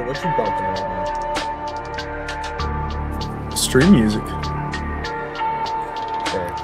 Kingfisher, what you bumping right Stream music. now? Fair.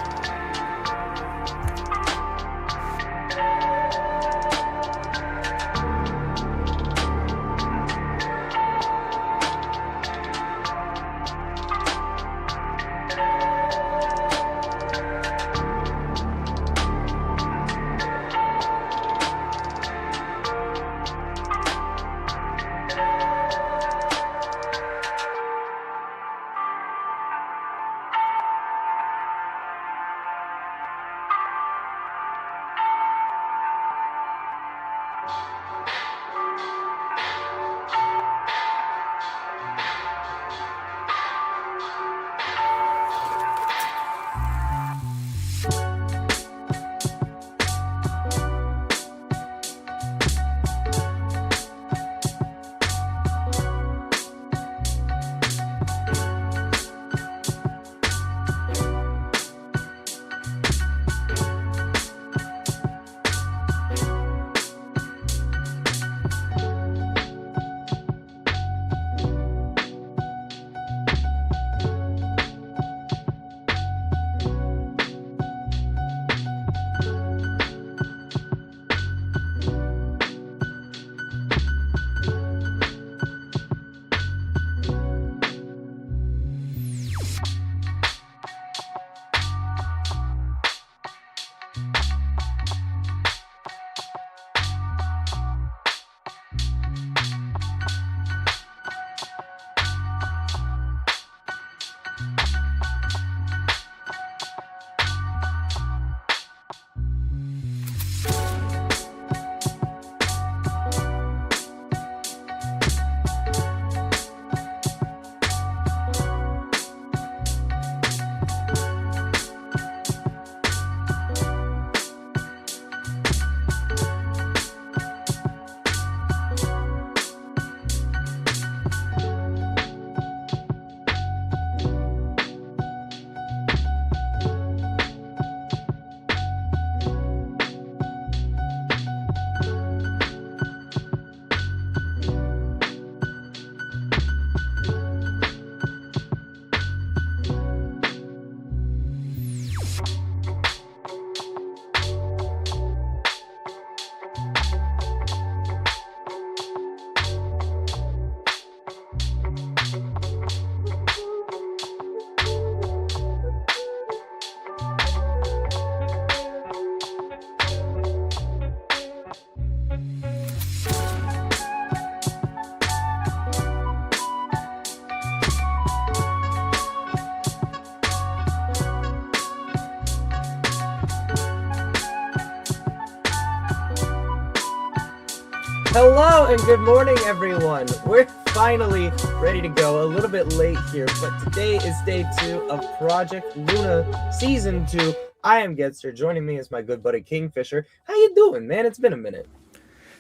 Hello and good morning, everyone. We're finally ready to go. A little bit late here, but today is day 2 of Project Luna Season 2. I am Getster. Joining me is my good buddy Kingfisher. How you doing, man? It's been a minute.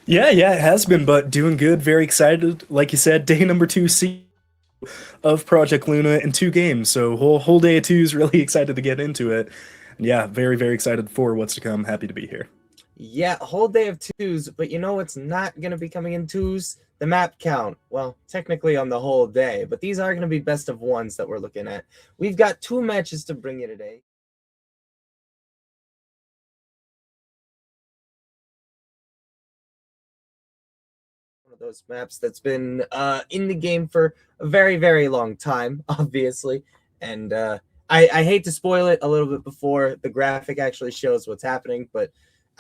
Yeah, it has been, but doing good. Very excited. Like you said, day number 2 of Project Luna in 2 games. So whole day of 2's really excited to get into it. And yeah, very excited for what's to come. Happy to be here. Yeah, a whole day of 2's, but you know what's not going to be coming in 2's? The map count. Well, technically on the whole day, but these are going to be best of 1's that we're looking at. We've got 2 matches to bring you today. One of those maps that's been in the game for a very long time, obviously, and I hate to spoil it a little bit before the graphic actually shows what's happening, but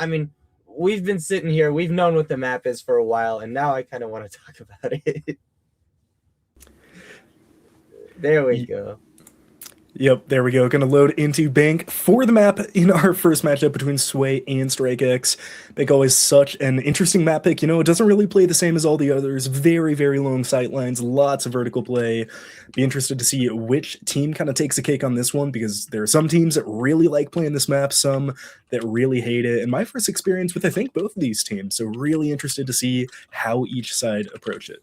I mean, we've been sitting here, we've known what the map is for a while, and now I kind of want to talk about it. There we go. Yep, there we go. Going to load into Bank for the map in our first matchup between Sway and StrikeX. Bank always such an interesting map pick. You know, it doesn't really play the same as all the others. Very long sight lines, lots of vertical play. Be interested to see which team kind of takes a cake on this one, because there are some teams that really like playing this map, some that really hate it. And my first experience with, I think, both of these teams. So really interested to see how each side approach it.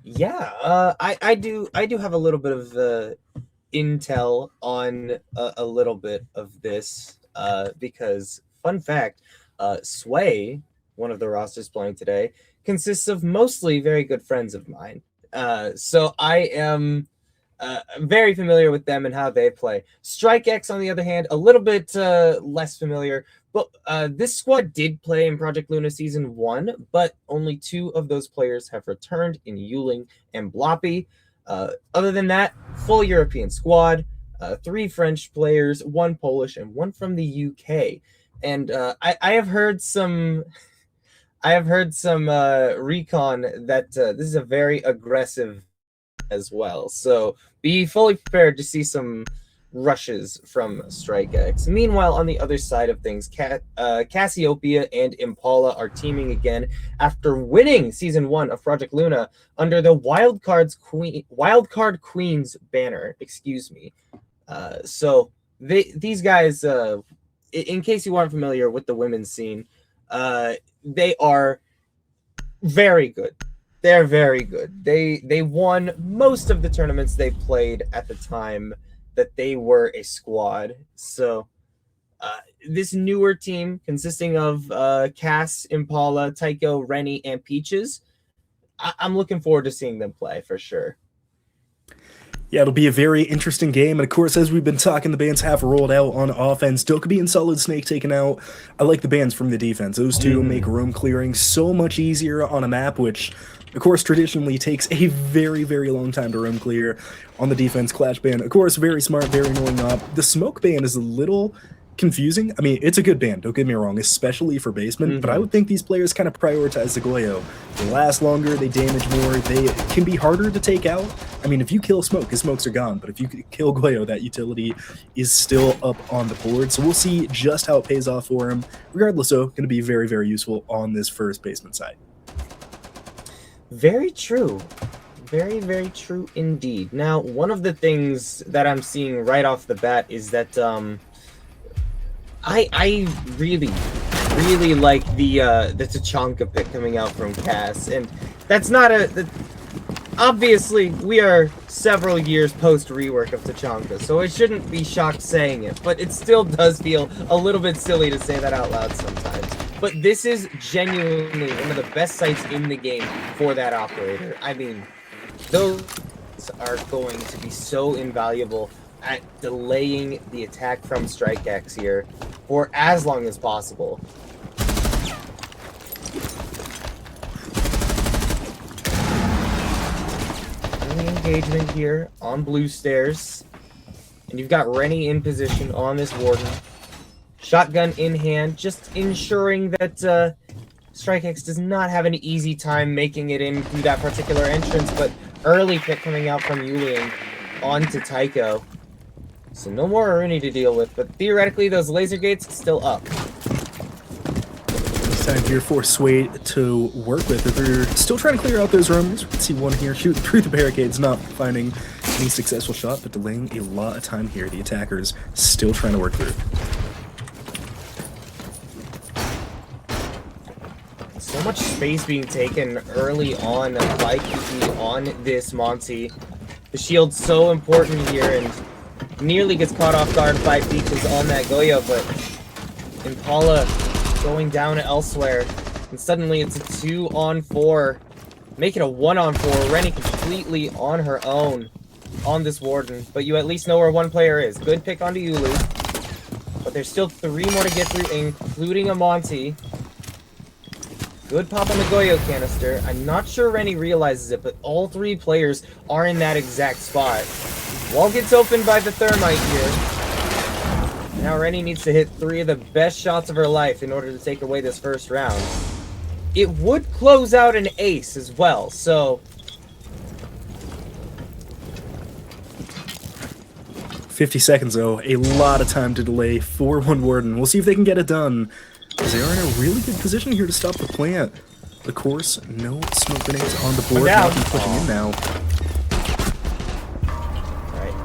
Yeah, I do have a little bit of intel on a little bit of this because fun fact, Sway, one of the rosters playing today, consists of mostly very good friends of mine. So I am very familiar with them and how they play. StrikeX, on the other hand, a little bit less familiar. But this squad did play in Project Luna Season 1, but only 2 of those players have returned in Yuling and Bloppy. Other than that, full European squad, 3 French players, 1 Polish, and 1 from the UK. And I have heard some recon that this is a very aggressive as well. So be fully prepared to see some rushes from StrikeX. Meanwhile, on the other side of things, Cassiopeia and Impala are teaming again after winning Season 1 of Project Luna under the Wildcard Queens banner. Excuse me. So these guys, in case you aren't familiar with the women's scene, they are very good. They're very good. They won most of the tournaments they played at the time that they were a squad. So this newer team consisting of Cass, Impala, Tycho, Rennie, and Peaches, I'm looking forward to seeing them play for sure. Yeah, it'll be a very interesting game. And of course, as we've been talking, the bans have rolled out on offense. Dokkaebi and Solid Snake taken out. I like the bans from the defense. Those two make room clearing so much easier on a map, which, of course, traditionally takes a very, very long time to room clear. On the defense, Clash ban, of course, very smart, very annoying op. The Smoke ban is a little confusing. I mean, it's a good ban, don't get me wrong, especially for basement, but I would think these players kind of prioritize the Goyo. They last longer, they damage more, they can be harder to take out. I mean, if you kill Smoke, his smokes are gone, but if you kill Goyo, that utility is still up on the board. So we'll see just how it pays off for him. Regardless, though, going to be very, very useful on this first basement side. Very true. Very, very true indeed. Now, one of the things that I'm seeing right off the bat is that I really like the Tachanka pick coming out from Cass, and that's not obviously we are several years post rework of Tachanka, so I shouldn't be shocked saying it, but it still does feel a little bit silly to say that out loud sometimes. But this is genuinely one of the best sites in the game for that operator. I mean, those are going to be so invaluable at delaying the attack from StrikeX here for as long as possible. Early engagement here on blue stairs. And you've got Rennie in position on this warden. Shotgun in hand, just ensuring that StrikeX does not have an easy time making it in through that particular entrance, but early pick coming out from Yulian onto Tycho. So no more Aruni to deal with, but theoretically those laser gates still up. It's time here for Sway to work with. They're still trying to clear out those rooms. We can see one here shooting through the barricades, not finding any successful shot, but delaying a lot of time here. The attackers still trying to work through. So much space being taken early on by Kiki on this Monty. The shield's so important here, and nearly gets caught off guard by Peaches on that Goyo, but Impala going down elsewhere, and suddenly it's a 2-on-4. Make it a 1-on-4. Rennie completely on her own on this warden, but you at least know where one player is. Good pick onto Yulu, but there's still 3 more to get through, including a Monty. Good pop on the Goyo canister. I'm not sure Rennie realizes it, but all 3 players are in that exact spot. Wall gets opened by the thermite here. Now Rennie needs to hit 3 of the best shots of her life in order to take away this first round. It would close out an ace as well, so 50 seconds though, a lot of time to delay for one warden. We'll see if they can get it done, as they are in a really good position here to stop the plant. Of course, no smoke grenades on the board. Not pushing in now.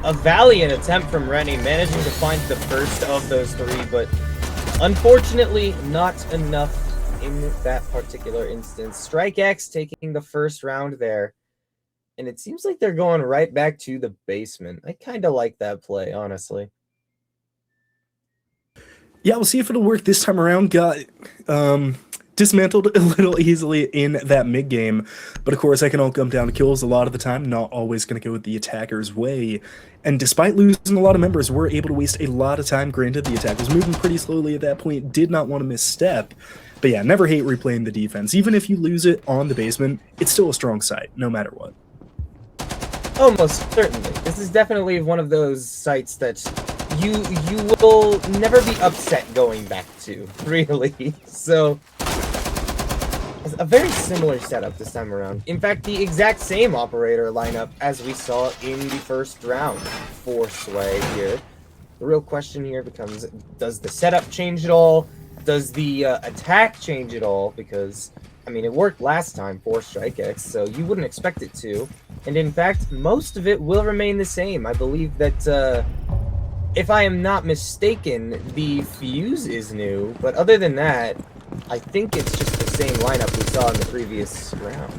A valiant attempt from Rennie, managing to find the first of those 3, but unfortunately not enough in that particular instance. StrikeX taking the first round there, and it seems like they're going right back to the basement. I kind of like that play, honestly. Yeah, we'll see if it'll work this time around. Got dismantled a little easily in that mid game. But of course, that can all come down to kills a lot of the time, not always going to go the attacker's way. And despite losing a lot of members, we're able to waste a lot of time. Granted, the attack was moving pretty slowly at that point, did not want to misstep. But yeah, never hate replaying the defense. Even if you lose it on the basement, it's still a strong site, no matter what. Almost certainly. This is definitely one of those sites that you will never be upset going back to, really. So, it's a very similar setup this time around. In fact, the exact same operator lineup as we saw in the first round for Sway here. The real question here becomes, does the setup change at all? Does the attack change at all? Because, I mean, it worked last time for StrikeX, so you wouldn't expect it to. And in fact, most of it will remain the same. I believe that, if I am not mistaken, the fuse is new. But other than that, I think it's just the same lineup we saw in the previous round.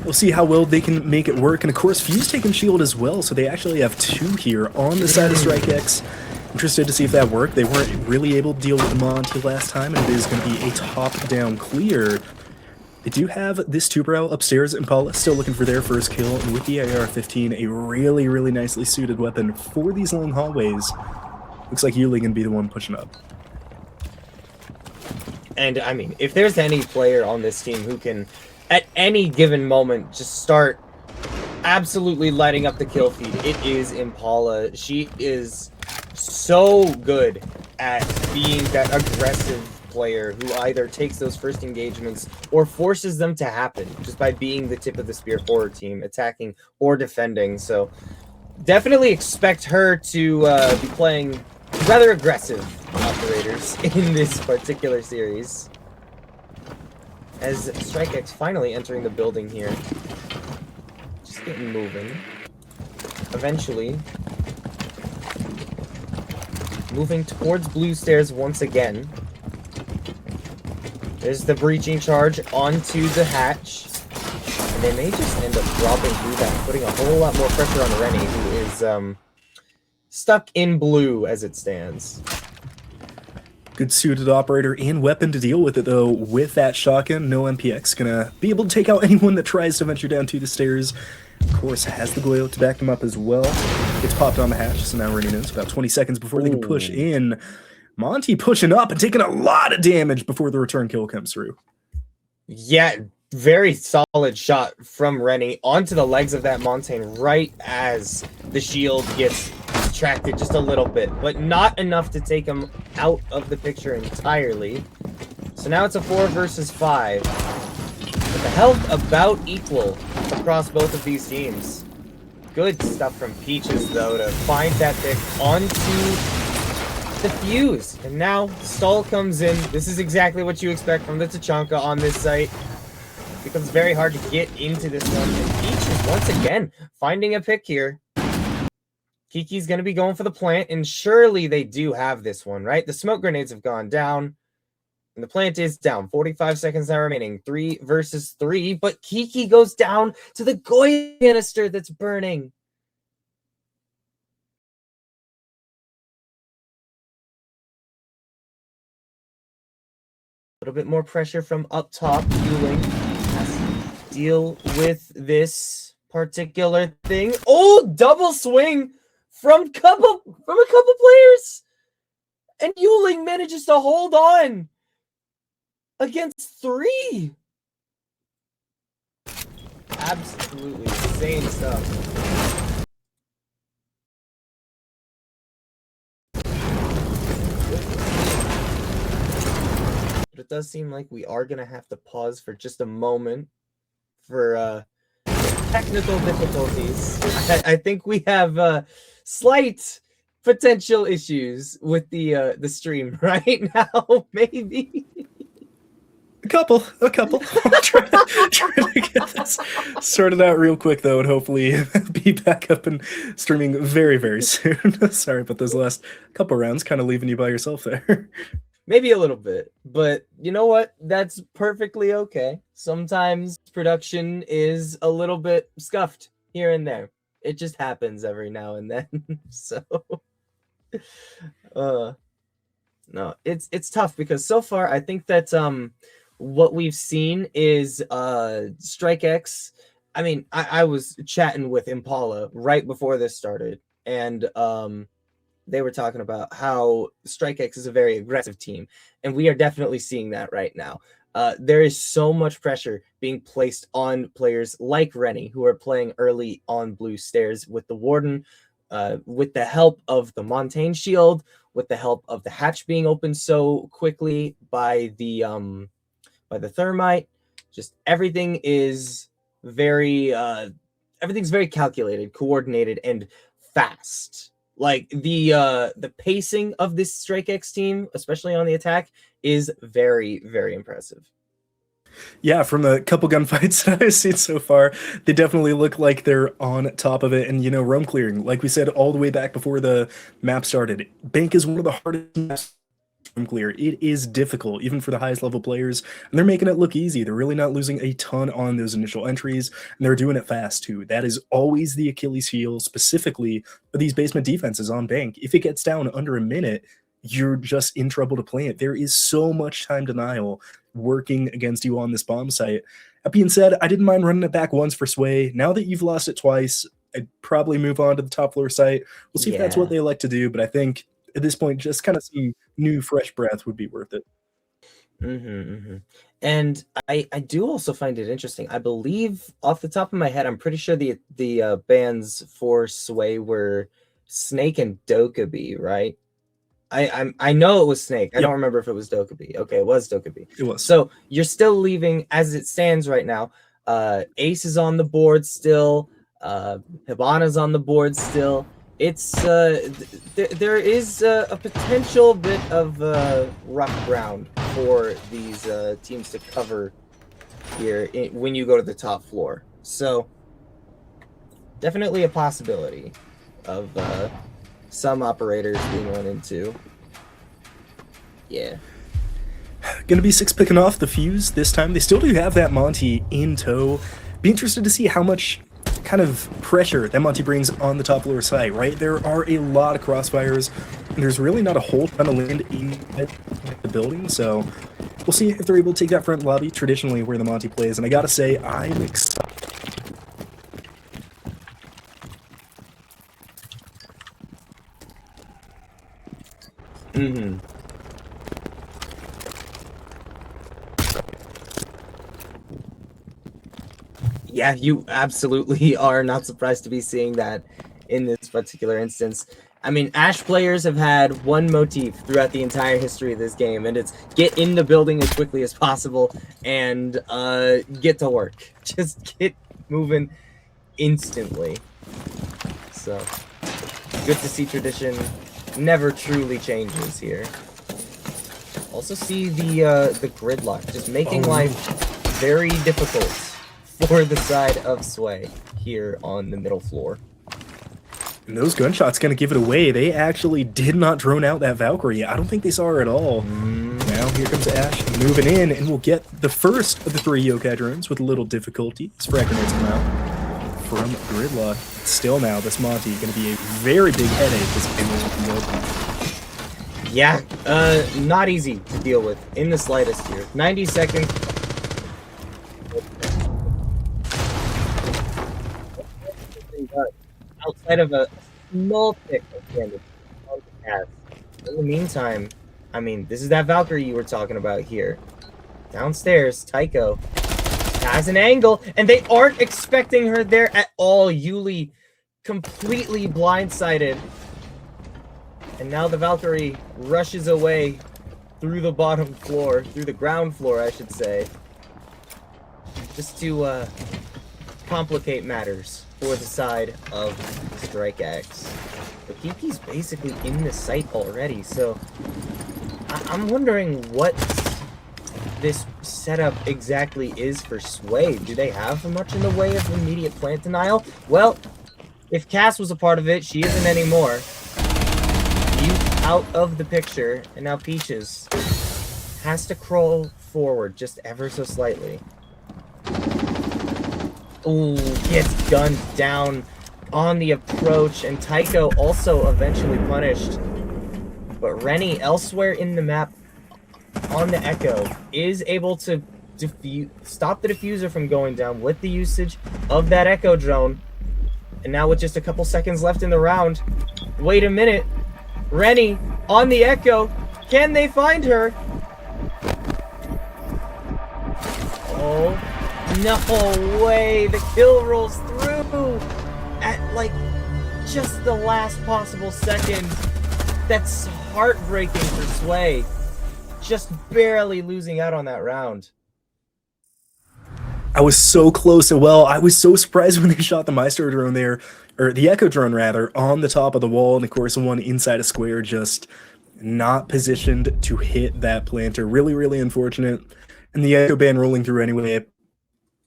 We'll see how well they can make it work. And of course, Fuse taking shield as well, so they actually have 2 here on the side of StrikeX. Interested to see if that worked. They weren't really able to deal with the Monty last time, and it is going to be a top-down clear. They do have this 2-brow upstairs. Impala still looking for their first kill, and with the AR-15, a really, really nicely suited weapon for these long hallways. Looks like Yuli going to be the one pushing up. And, I mean, if there's any player on this team who can, at any given moment, just start absolutely lighting up the kill feed, it is Impala. She is so good at being that aggressive player who either takes those first engagements or forces them to happen just by being the tip of the spear for her team, attacking or defending. So definitely expect her to be playing rather aggressive operators in this particular series. As StrikeX finally entering the building here. Just getting moving. Eventually moving towards blue stairs once again. There's the breaching charge onto the hatch. And they may just end up dropping through that, putting a whole lot more pressure on Rennie, who is stuck in blue as it stands. Good suited operator and weapon to deal with it, though. With that shotgun, no MPX gonna be able to take out anyone that tries to venture down to the stairs. Of course, has the Goyo to back them up as well. Gets popped on the hatch, so now Rennie knows about 20 seconds before they can push in. Monty pushing up and taking a lot of damage before the return kill comes through. Yeah, very solid shot from Rennie onto the legs of that Montaigne right as the shield gets distracted just a little bit, but not enough to take him out of the picture entirely. So now it's a 4 versus 5. With the health about equal across both of these teams. Good stuff from Peaches, though, to find that pick onto the fuse. And now Stall comes in. This is exactly what you expect from the Tachanka on this site. It becomes very hard to get into this one. And Peaches, once again, finding a pick here. Kiki's going to be going for the plant, and surely they do have this one, right? The smoke grenades have gone down, and the plant is down. 45 seconds now remaining. 3 versus 3, but Kiki goes down to the Goy canister that's burning. A little bit more pressure from up top. Yuling has to deal with this particular thing. Oh, double swing from a couple players, and Yuling manages to hold on against 3. Absolutely insane stuff. But it does seem like we are gonna have to pause for just a moment for technical difficulties. I think we have slight potential issues with the stream right now, maybe. A couple. I'll try to get this sorted out real quick, though, and hopefully be back up and streaming very, very soon. Sorry about those last couple rounds, kind of leaving you by yourself there. Maybe a little bit, but you know what? That's perfectly okay. Sometimes production is a little bit scuffed here and there. It just happens every now and then. So, No, it's tough because so far I think that what we've seen is StrikeX. I mean, I was chatting with Impala right before this started, and they were talking about how StrikeX is a very aggressive team, and we are definitely seeing that right now. There is so much pressure being placed on players like Rennie, who are playing early on blue stairs with the Warden, with the help of the Montaigne Shield, with the help of the hatch being opened so quickly by the thermite. Just very everything's very calculated, coordinated, and fast. Like the pacing of this StrikeX team, especially on the attack, is very, very impressive. Yeah, from the couple gunfights that I've seen so far, they definitely look like they're on top of it. And, roam clearing, like we said all the way back before the map started, Bank is one of the hardest maps to roam clear. It is difficult, even for the highest level players, and they're making it look easy. They're really not losing a ton on those initial entries, and they're doing it fast too. That is always the Achilles heel, specifically for these basement defenses on Bank. If it gets down under a minute, you're just in trouble to play it. There is so much time denial working against you on this bomb site. That being said, I didn't mind running it back once for Sway. Now that you've lost it twice, I'd probably move on to the top floor site. We'll see if that's what Yeah. they like to do, but I think at this point, just kind of some new, fresh breath would be worth it. And I do also find it interesting. I believe off the top of my head, I'm pretty sure the bans for Sway were Snake and Dokkaebi, right? I know it was Snake. I Yep, don't remember if it was Dokkaebi. Okay, it was Dokkaebi. it was. So you're still leaving as it stands right now. Ace is on the board still. Hibana's on the board still. It's there is a potential bit of rough ground for these teams to cover here when you go to the top floor. So definitely a possibility of some operators being run into. Yeah. Going to be six picking off the fuse this time. They still do have that Monty in tow. Be interested to see how much kind of pressure that Monty brings on the top floor site, right? There are a lot of crossfires, and there's really not a whole ton of land in the building, so we'll see if they're able to take that front lobby, traditionally where the Monty plays, and I gotta say, I'm excited. Yeah, you absolutely are not surprised to be seeing that in this particular instance. I mean, Ash players have had one motif throughout the entire history of this game, and it's get in the building as quickly as possible and get to work. Just get moving instantly. So, good to see tradition never truly changes here. Also see the gridlock, just making life very difficult for the side of Sway here on the middle floor. And those gunshots gonna give it away. They actually did not drone out that Valkyrie. I don't think they saw her at all. Now here comes Ash moving in, and we'll get the first of the three Yokai drones with a little difficulty as frag grenades come out from Gridlock. Still now, this Monty gonna be a very big headache as it will open. Yeah, not easy to deal with in the slightest here. 90 seconds. Outside of a small tick of damage on the cast. In the meantime, I mean, this is that Valkyrie you were talking about here. Downstairs, Tycho has an angle, and they aren't expecting her there at all. Yuli completely blindsided. And now the Valkyrie rushes away through the bottom floor, through the ground floor, I should say. Just to complicate matters for the side of StrikeX. But Kiki's basically in the site already, so I'm wondering what this setup exactly is for Sway. Do they have much in the way of immediate plant denial? Well, if Cass was a part of it, she isn't anymore. Youth out of the picture, and now Peaches has to crawl forward just ever so slightly. Ooh, gets gunned down on the approach, and Tycho also eventually punished. But Rennie, elsewhere in the map on the Echo, is able to stop the diffuser from going down with the usage of that Echo drone. And now with just a couple seconds left in the round, wait a minute, Rennie on the Echo, can they find her? Oh, no way, the kill rolls through at like just the last possible second. That's heartbreaking for Sway, just barely losing out on that round. I was so close, and well, I was so surprised when they shot the Maestro drone there, or the Echo drone rather, on the top of the wall, and of course the one inside a square just not positioned to hit that planter. Really, really unfortunate. And the Echo ban rolling through anyway.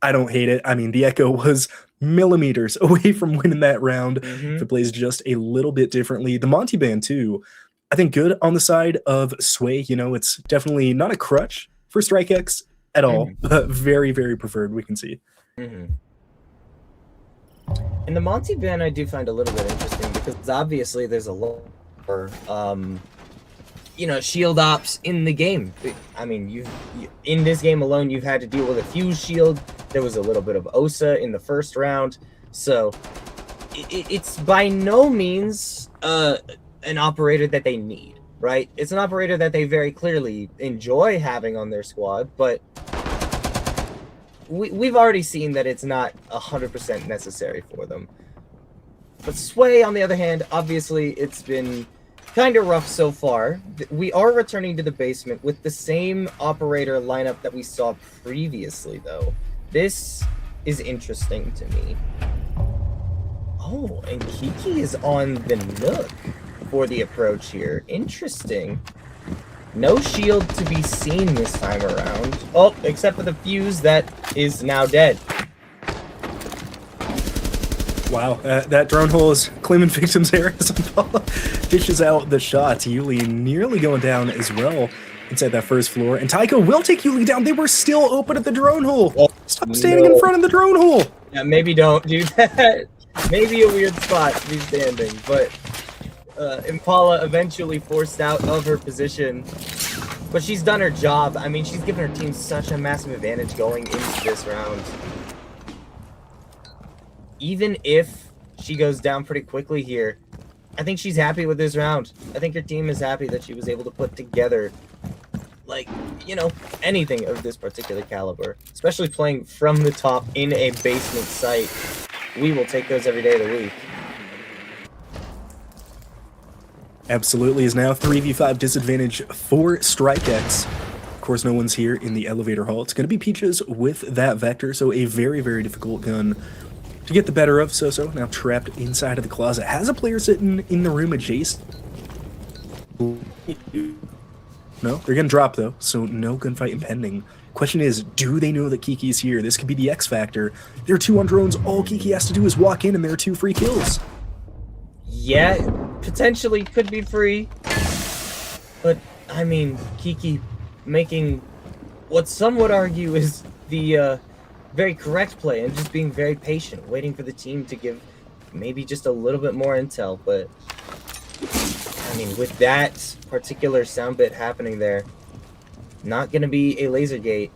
I don't hate it. I mean, the Echo was millimeters away from winning that round. If it plays just a little bit differently. The Monty ban too, I think good on the side of Sway. You know, it's definitely not a crutch for StrikeX at all, but very, very preferred, we can see. And the Monty ban I do find a little bit interesting because obviously there's a lot more, you know, shield ops in the game. I mean, in this game alone, you've had to deal with a fuse shield. There was a little bit of OSA in the first round. So it's by no means an operator that they need, right? It's an operator that they very clearly enjoy having on their squad, but we've already seen that it's not 100% necessary for them. But Sway, on the other hand, obviously it's been kind of rough so far. We are returning to the basement with the same operator lineup that we saw previously, though. This is interesting to me. Oh, and Kiki is on the Nook for the approach here. Interesting. No shield to be seen this time around. Oh, except for the fuse that is now dead. Wow, that drone hole is claiming victims here as Impala dishes out the shots. Yuli nearly going down as well inside that first floor. And Taiko will take Yuli down. They were still open at the drone hole. Oh, stop standing in front of the drone hole. Yeah, maybe don't do that. Maybe a weird spot to be standing, but Impala eventually forced out of her position. But she's done her job. I mean, she's given her team such a massive advantage going into this round. Even if she goes down pretty quickly here, I think she's happy with this round. I think her team is happy that she was able to put together, like, you know, anything of this particular caliber. Especially playing from the top in a basement site. We will take those every day of the week. Absolutely is now 3v5 disadvantage for StrikeX. Of course, no one's here in the elevator hall. It's going to be Peaches with that Vector, so a very, very difficult gun to get the better of. So now trapped inside of the closet. Has a player sitting in the room adjacent. No, they're going to drop though, so no gunfight impending. Question is, do they know that Kiki's here? This could be the X factor. There are 2 on drones. All Kiki has to do is walk in and there are 2 free kills. Yeah, potentially could be free. But, I mean, Kiki making what some would argue is the very correct play and just being very patient, waiting for the team to give maybe just a little bit more intel. But, I mean, with that particular sound bit happening there, not going to be a laser gate.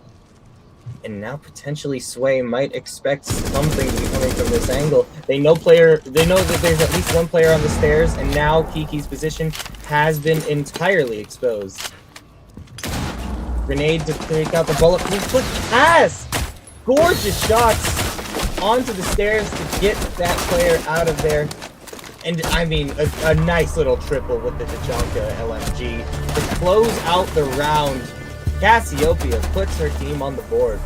And now potentially Sway might expect something to be coming from this angle. They know that there's at least one player on the stairs, and now Kiki's position has been entirely exposed. Grenade to take out the bulletproof quick pass! Gorgeous shots onto the stairs to get that player out of there. And I mean, a nice little triple with the Tachanka LMG to close out the round. Cassiopeia puts her team on the board.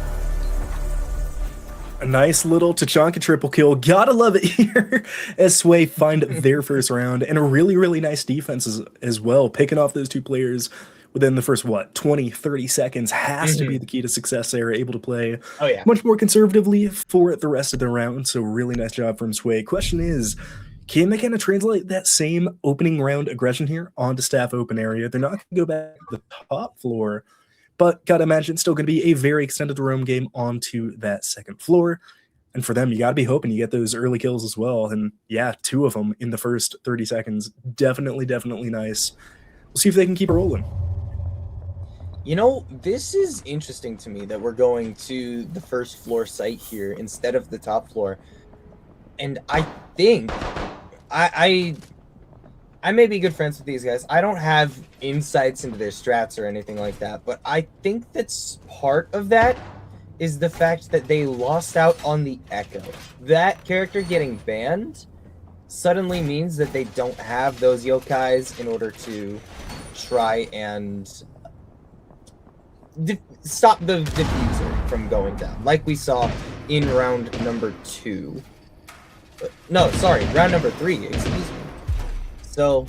A nice little Tachanka triple kill. Gotta love it here as Sway find their first round. And a really, really nice defense as well. Picking off those 2 players within the first, 20, 30 seconds has to be the key to success there. Able to play much more conservatively for the rest of the round. So really nice job from Sway. Question is, can they kind of translate that same opening round aggression here onto staff open area? They're not going to go back to the top floor, but gotta imagine it's still going to be a very extended roam game onto that second floor. And for them, you got to be hoping you get those early kills as well. And yeah, 2 of them in the first 30 seconds. Definitely, definitely nice. We'll see if they can keep it rolling. You know, this is interesting to me that we're going to the first floor site here instead of the top floor. And I think I may be good friends with these guys. I don't have insights into their strats or anything like that, but I think that's part of that is the fact that they lost out on the Echo. That character getting banned suddenly means that they don't have those yokais in order to try and stop the diffuser from going down, like we saw in round number 2. No, sorry, round number 3, excuse me. So,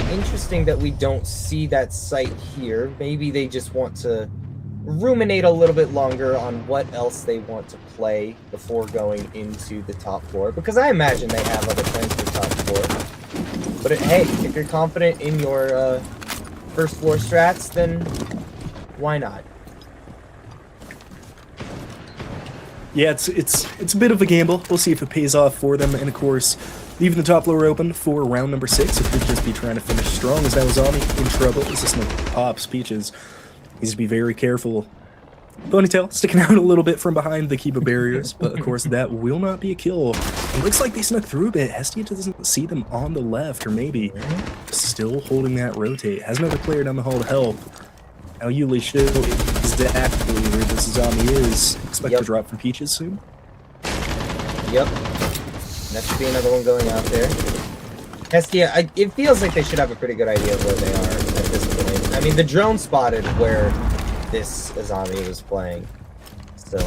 interesting that we don't see that site here. Maybe they just want to ruminate a little bit longer on what else they want to play before going into the top floor, because I imagine they have other plans for top floor. But hey, if you're confident in your first floor strats, then why not? Yeah, it's a bit of a gamble. We'll see if it pays off for them. And of course, leaving the top floor open for round number 6. It could just be trying to finish strong. As now Zombie in trouble. As this smoke pops, Peaches needs to be very careful. Ponytail sticking out a little bit from behind the Kiba barriers, but of course that will not be a kill. It looks like they snuck through a bit. Hestia doesn't see them on the left, or maybe still holding that rotate. Has another player down the hall to help. Now Yuli should exactly where this zombie is. Expect to drop from Peaches soon. Yep. That should be another one going out there. Hestia, it feels like they should have a pretty good idea of where they are at this point. I mean, the drone spotted where this zombie was playing. So,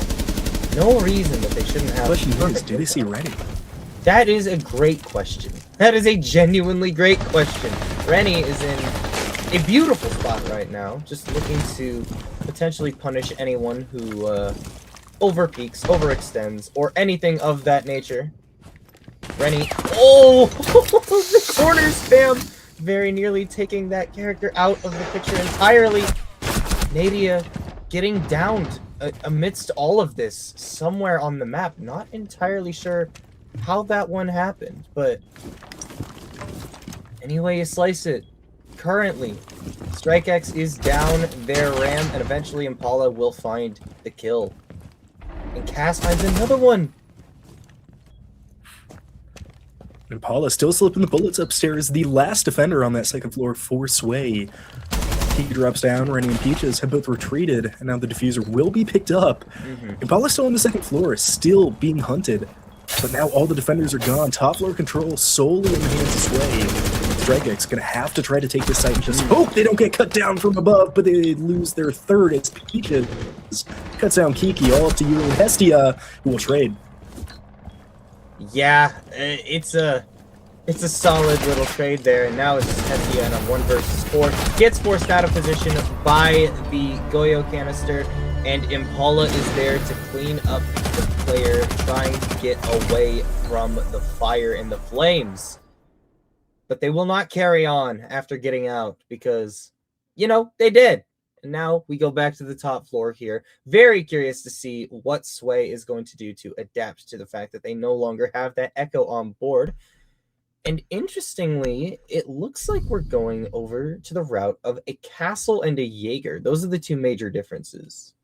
no reason that they shouldn't have... The question is, do they see Rennie? That is a great question. That is a genuinely great question. Rennie is in a beautiful spot right now, just looking to potentially punish anyone who overpeaks, overextends, or anything of that nature. Rennie, oh, the corner spam, very nearly taking that character out of the picture entirely. Nadia getting downed amidst all of this somewhere on the map. Not entirely sure how that one happened, but anyway you slice it. Currently, StrikeX is down their Ram, and eventually Impala will find the kill. And Cass finds another one. Impala still slipping the bullets upstairs. The last defender on that second floor for Sway. He drops down. Rennie and Peaches have both retreated, and now the diffuser will be picked up. Impala's still on the second floor, still being hunted. But now all the defenders are gone. Top floor control solely in the hands of Sway. StrikeX gonna have to try to take this site and just hope they don't get cut down from above, but they lose their third. It's Peaches. Cuts down Kiki, all up to you and Hestia, who will trade. Yeah, it's a solid little trade there, and now it's just Hestia on a 1 versus 4. Gets forced out of position by the Goyo canister, and Impala is there to clean up the player trying to get away from the fire and the flames. But they will not carry on after getting out because, you know, they did. And now we go back to the top floor here. Very curious to see what Sway is going to do to adapt to the fact that they no longer have that Echo on board. And interestingly, it looks like we're going over to the route of a Castle and a Jaeger. Those are the two major differences.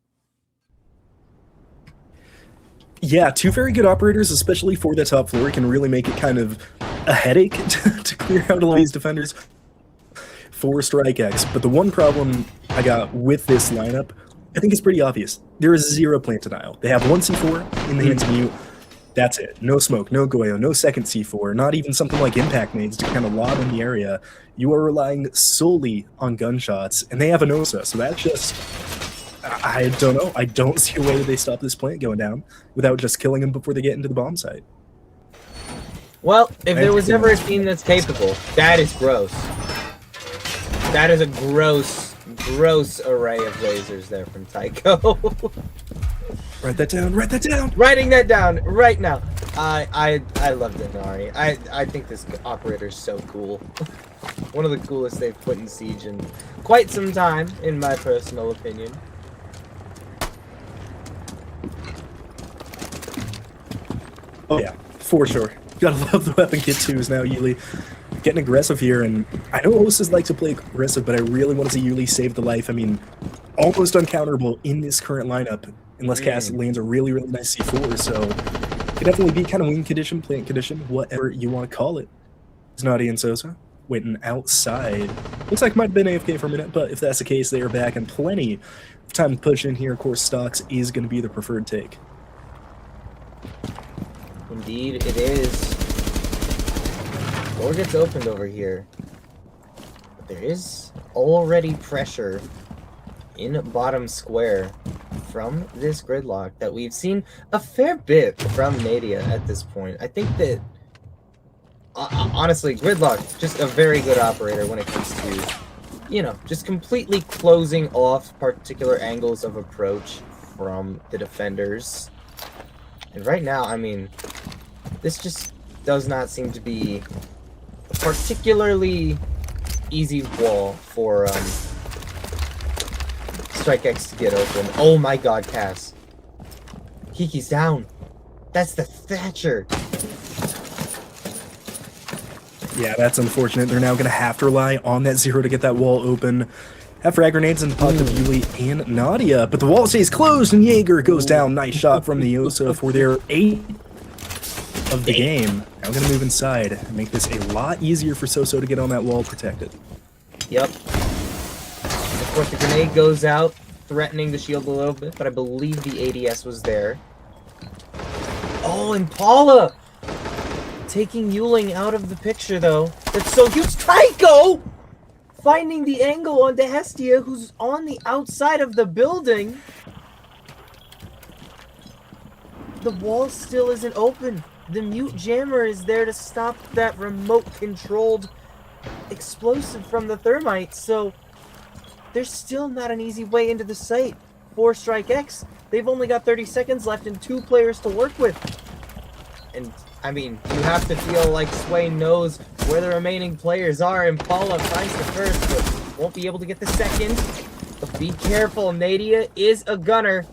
Yeah, two very good operators, especially for the top floor, can really make it kind of a headache to clear out all these defenders for StrikeX. But the one problem I got with this lineup, I think is pretty obvious. There is zero plant denial. They have one C4 in the hands of Mute. That's it. No smoke, no Goyo, no second C4, not even something like impact nades to kind of lob in the area. You are relying solely on gunshots, and they have an OSA, so that's just... I don't know. I don't see a way that they stop this plant going down without just killing them before they get into the bomb site. Well, if there was ever a team that's capable, that is gross. That is a gross array of lasers there from Tycho. Write that down. Write that down. Writing that down right now. I love Denari. I think this operator is so cool. One of the coolest they've put in Siege in quite some time, in my personal opinion. Oh yeah, for sure. Gotta love the weapon kit twos now, Yuli. getting aggressive here, and I know hostess like to play aggressive, but I really want to see Yuli save the life. I mean, almost uncounterable in this current lineup, unless Cass lands a really, really nice C4, so it could definitely be kind of win condition, plant condition, whatever you want to call it. It's Nadia and Sosa waiting outside. Looks like might have been AFK for a minute, but if that's the case, they are back, and plenty of time to push in here. Of course, stocks is going to be the preferred take. Indeed, it is. Door gets opened over here. But there is already pressure in bottom square from this gridlock that we've seen a fair bit from Nadia at this point. I think that, honestly, gridlock, just a very good operator when it comes to, you know, just completely closing off particular angles of approach from the defenders. And right now, I mean, this just does not seem to be a particularly easy wall for StrikeX to get open. Oh my god, Cass. Kiki's down. That's the Thatcher. Yeah, that's unfortunate. They're now going to have to rely on that 0 to get that wall open. Have frag grenades in the pocket of Yuli and Nadia, but the wall stays closed, and Jaeger goes down. Nice shot from the Osa for their 8 of the game. Now we're going to move inside and make this a lot easier for Soso to get on that wall protected. Yep. Of course, the grenade goes out, threatening the shield a little bit, but I believe the ADS was there. Oh, and Paula! Taking Yuling out of the picture, though. That's so huge. Tycho! Finding the angle on Hestia, who's on the outside of the building. The wall still isn't open. The mute jammer is there to stop that remote-controlled explosive from the thermite, so there's still not an easy way into the site for StrikeX. They've only got 30 seconds left and 2 players to work with. And, I mean, you have to feel like Sway knows where the remaining players are, and Paula finds the first, but won't be able to get the second. But be careful, Nadia is a gunner.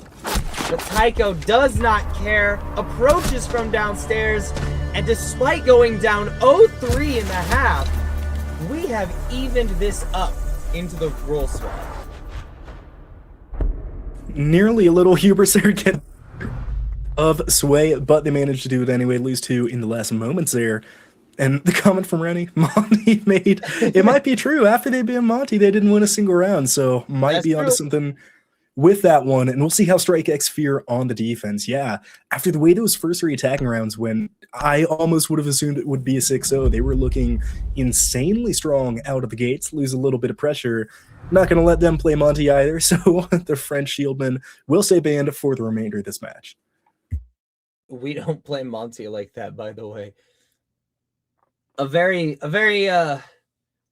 But Tycho does not care, approaches from downstairs, and despite going down 0-3 in the half, we have evened this up into the roll swap. Nearly a little hubris there again of Sway, but they managed to do it anyway, lose 2 in the last moments there. And the comment from Rennie, Monty made, it might be true, after they beat Monty, they didn't win a single round, so might That's be onto true. something with that one, and we'll see how StrikeX fear on the defense. Yeah, after the way those first 3 attacking rounds when I almost would have assumed it would be a 6-0, they were looking insanely strong out of the gates, lose a little bit of pressure. Not going to let them play Monty either, so the French Shieldmen will stay banned for the remainder of this match. We don't play Monty like that, by the way. A very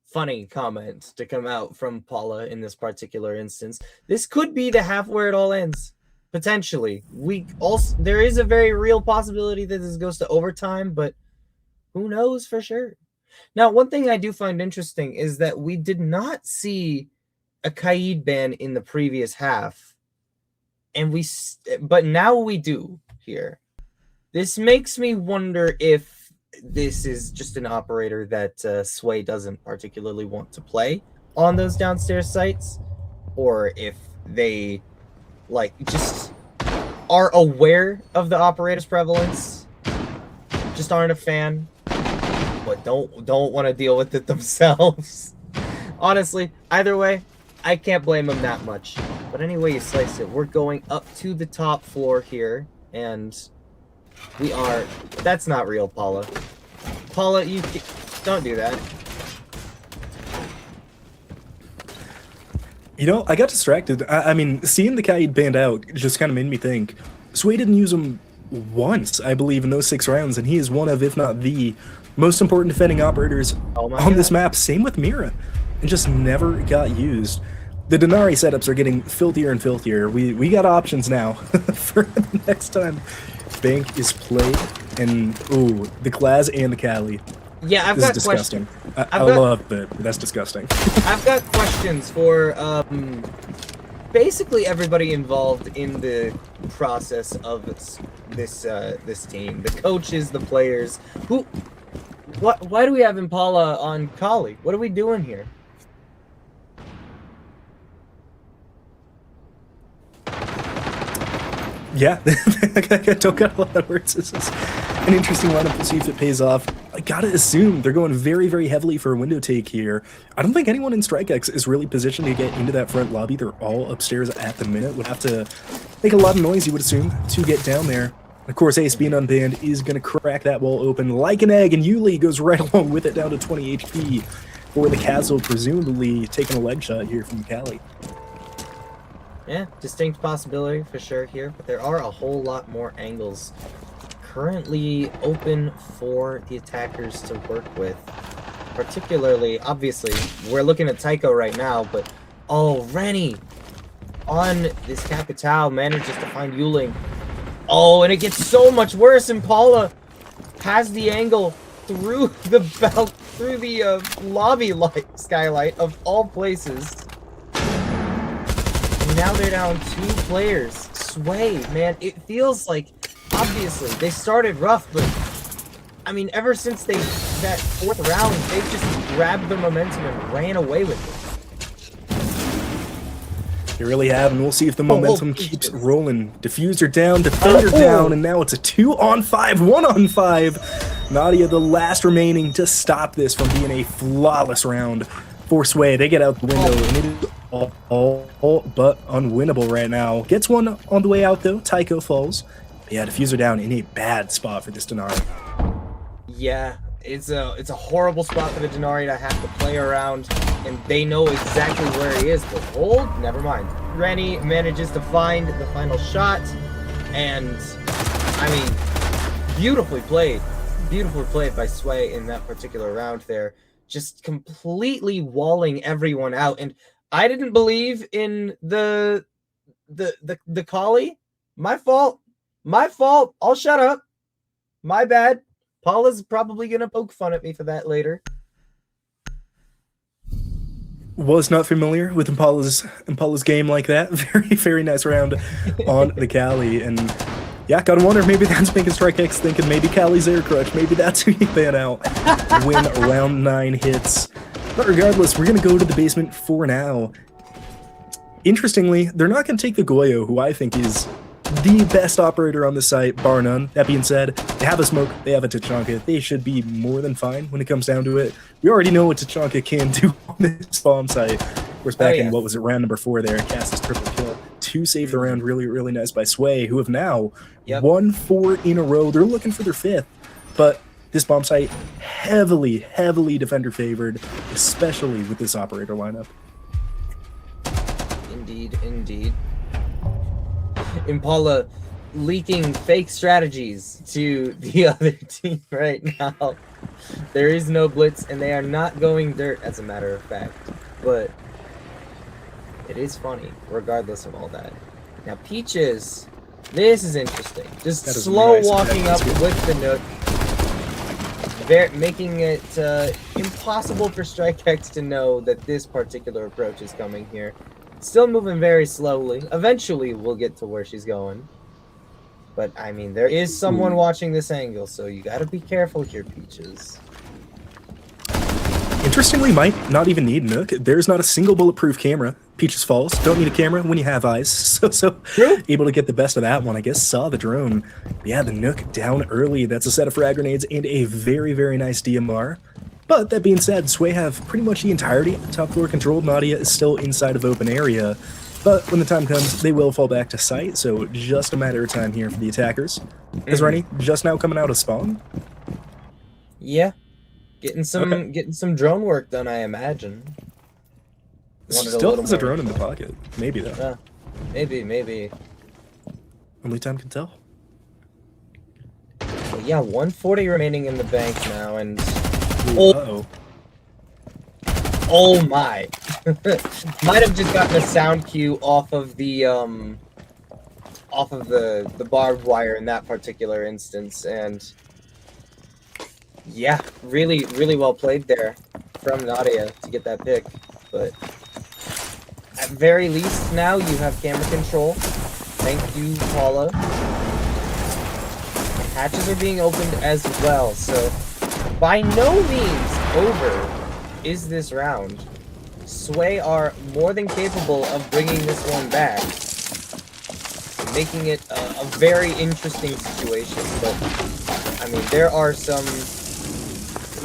funny comment to come out from Paula in this particular instance. This could be the half where it all ends. Potentially. There is a very real possibility that this goes to overtime, but who knows for sure. Now, one thing I do find interesting is that we did not see a Kaid ban in the previous half, but now we do here. This makes me wonder if this is just an operator that Sway doesn't particularly want to play on those downstairs sites, or if they just are aware of the operator's prevalence, just aren't a fan, but don't want to deal with it themselves. Honestly, either way, I can't blame them that much. But anyway you slice it, we're going up to the top floor here, and we are... That's not real, Paula. Paula, you don't do that. You know, I got distracted. I mean, seeing the Kaid banned out just kind of made me think. Sway didn't use him once, I believe, in those 6 rounds, and he is one of, if not the most important defending operators on this map. Same with Mira. It just never got used. The Denari setups are getting filthier and filthier. We got options now for the next time Bank is played. And, ooh, the Claz and the Cali. Yeah, This is disgusting. I love it, but that's disgusting. I've got questions for basically everybody involved in the process of this team. The coaches, the players. Why do we have Impala on Kali? What are we doing here? Yeah, I don't got a lot of words. This is an interesting lineup. We'll see if it pays off. I gotta assume they're going very, very heavily for a window take here. I don't think anyone in StrikeX is really positioned to get into that front lobby. They're all upstairs at the minute. Would have to make a lot of noise, you would assume, to get down there. Of course, Ace being unbanned is going to crack that wall open like an egg, and Yuli goes right along with it down to 20 HP for the Castle, presumably taking a leg shot here from Cali. Yeah, distinct possibility for sure here, but there are a whole lot more angles currently open for the attackers to work with. Particularly, obviously, we're looking at Tycho right now, but oh, Rennie on this Capitao manages to find Yuling. Oh, and it gets so much worse. Impala has the angle through the belt, through the lobby light skylight of all places. And now they're down 2 players. Sway, man, it feels like, obviously, they started rough, but I mean, ever since that 4th round, they've just grabbed the momentum and ran away with it. They really have, and we'll see if the momentum keeps rolling. Diffuser down, Defender down, and now it's a 2-on-5, 1-on-5. Nadia, the last remaining to stop this from being a flawless round for Sway. They get out the window, and it is all but unwinnable right now. Gets one on the way out, though. Tycho falls. But yeah, Diffuser down in a bad spot for this Denari. Yeah, it's a horrible spot for the Denari to have to play around, and they know exactly where he is. But hold, never mind. Rennie manages to find the final shot, and I mean, beautifully played by Sway in that particular round there, just completely walling everyone out. And I didn't believe in the Kali. My fault. I'll shut up. My bad. Paula's probably gonna poke fun at me for that later. Was not familiar with Impala's game like that. Very, very nice round on the Cali. And yeah, gotta wonder, maybe that's making StrikeX thinking maybe Cali's air crutch. Maybe that's who you ban out when round 9 hits. But regardless, we're gonna go to the basement for now. Interestingly, they're not gonna take the Goyo, who I think is the best operator on the site, bar none. That being said, they have a smoke, they have a Tachanka. They should be more than fine when it comes down to it. We already know what Tachanka can do on this bomb site. Of course, back in, what was it, round number 4 there, Cass's triple kill to save the round. Really, really nice by Sway, who have now won 4 in a row. They're looking for their 5th, but this bomb site heavily, heavily defender favored, especially with this operator lineup. Indeed. Impala leaking fake strategies to the other team right now. There is no blitz, and they are not going dirt, as a matter of fact. But it is funny, regardless of all that. Now, Peaches, this is interesting. Just slow walking up with the Nook, making it impossible for StrikeX to know that this particular approach is coming here. Still moving very slowly. Eventually, we'll get to where she's going. But, I mean, there is someone watching this angle, so you gotta be careful here, Peaches. Interestingly, might not even need Nook. There's not a single bulletproof camera. Peaches falls. Don't need a camera when you have eyes. So able to get the best of that one. I guess saw the drone. But yeah, the Nook down early. That's a set of frag grenades and a very, very nice DMR. But that being said, Sway have pretty much the entirety of the top floor controlled. Nadia is still inside of open area. But when the time comes, they will fall back to site. So just a matter of time here for the attackers. Is Rennie just now coming out of spawn? Yeah. Getting some drone work done, I imagine. Still has a drone in the pocket. Maybe, though. Maybe. Only time can tell. But yeah, 140 remaining in the bank now, and... Uh-oh. Oh my. Might have just gotten a sound cue off of the barbed wire in that particular instance, and yeah, really, really well played there from Nadia to get that pick. But at very least now you have camera control. Thank you, Paula. Hatches are being opened as well, so By no means over is this round. Sway are more than capable of bringing this one back, making it a very interesting situation. But I mean, there are some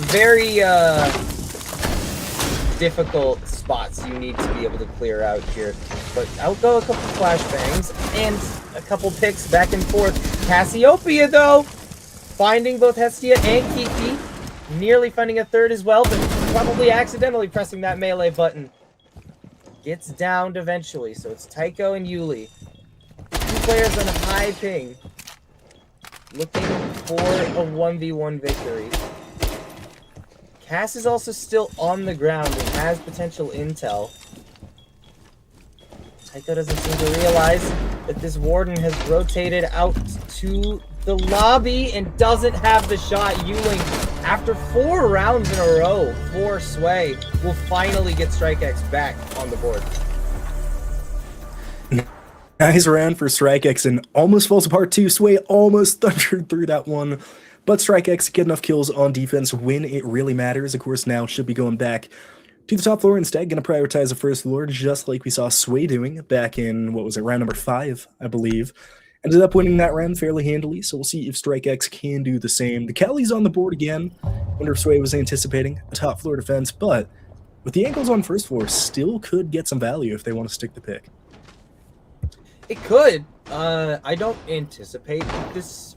very difficult spots you need to be able to clear out here. But out go a couple flashbangs and a couple picks back and forth. Cassiopeia, though, finding both Hestia and Kiki, nearly finding a third as well, but probably accidentally pressing that melee button. Gets downed eventually, so it's Tycho and Yuli. Two players on a high ping, looking for a 1v1 victory. Cass is also still on the ground and has potential intel. Tycho doesn't seem to realize that this Warden has rotated out to the lobby and doesn't have the shot. Yuling, after 4 rounds in a row for Sway, will finally get StrikeX back on the board. Nice round for StrikeX and almost falls apart too. Sway almost thundered through that one. But StrikeX get enough kills on defense when it really matters. Of course, now should be going back to the top floor instead. Going to prioritize the first floor, just like we saw Sway doing back in, what was it, round number 5, I believe. Ended up winning that round fairly handily, so we'll see if StrikeX can do the same. The Cali's on the board again. Wonder if Sway was anticipating a top floor defense, but with the angles on first floor, still could get some value if they want to stick the pick. It could. I don't anticipate this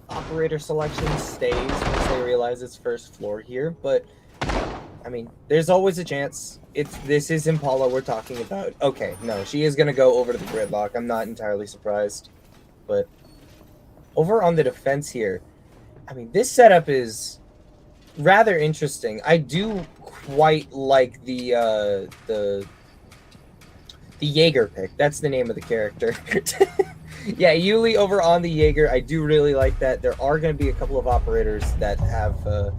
operator selection stays once they realize it's first floor here, but I mean, there's always a chance. This is Impala we're talking about. Okay, no, she is gonna go over to the gridlock. I'm not entirely surprised. But over on the defense here, I mean, this setup is rather interesting. I do quite like the Jaeger pick. That's the name of the character. Yeah, Yuli over on the Jaeger. I do really like that. There are going to be a couple of operators that have a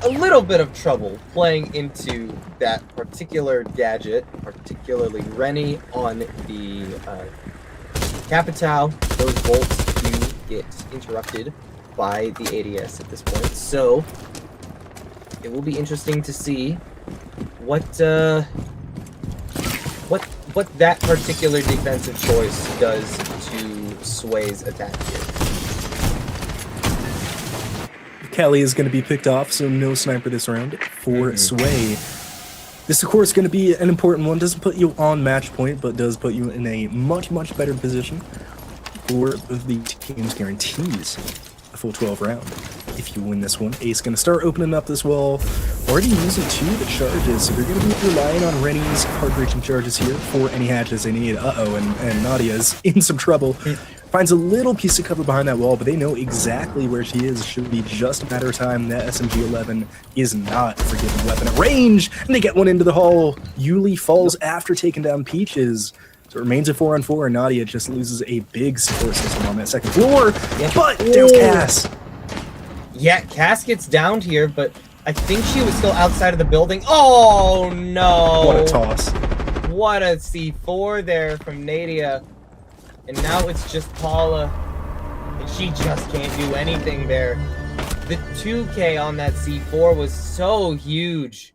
little bit of trouble playing into that particular gadget, particularly Rennie on the Capitao. Those bolts do get interrupted by the ADS at this point. So it will be interesting to see what that particular defensive choice does to Sway's attack here. Kelly is going to be picked off, so no sniper this round for Sway. This, of course, is going to be an important one. Doesn't put you on match point, but does put you in a much, much better position for the team's guarantees a full 12 round. If you win this one, Ace going to start opening up this wall. Already using 2 of the charges, so they're going to be relying on Rennie's hard-reaching charges here for any hatches they need. And Nadia's in some trouble. Finds a little piece of cover behind that wall, but they know exactly where she is. Should be just a matter of time. That SMG-11 is not a forgiving weapon at range, and they get one into the hole. Yuli falls after taking down Peaches. So it remains a 4-on-4, and Nadia just loses a big support system on that second floor. Yeah. But there's Cass. Yeah, Cass gets downed here, but I think she was still outside of the building. Oh, no. What a toss. What a C4 there from Nadia. And now it's just Paula. And she just can't do anything there. The 2K on that C4 was so huge.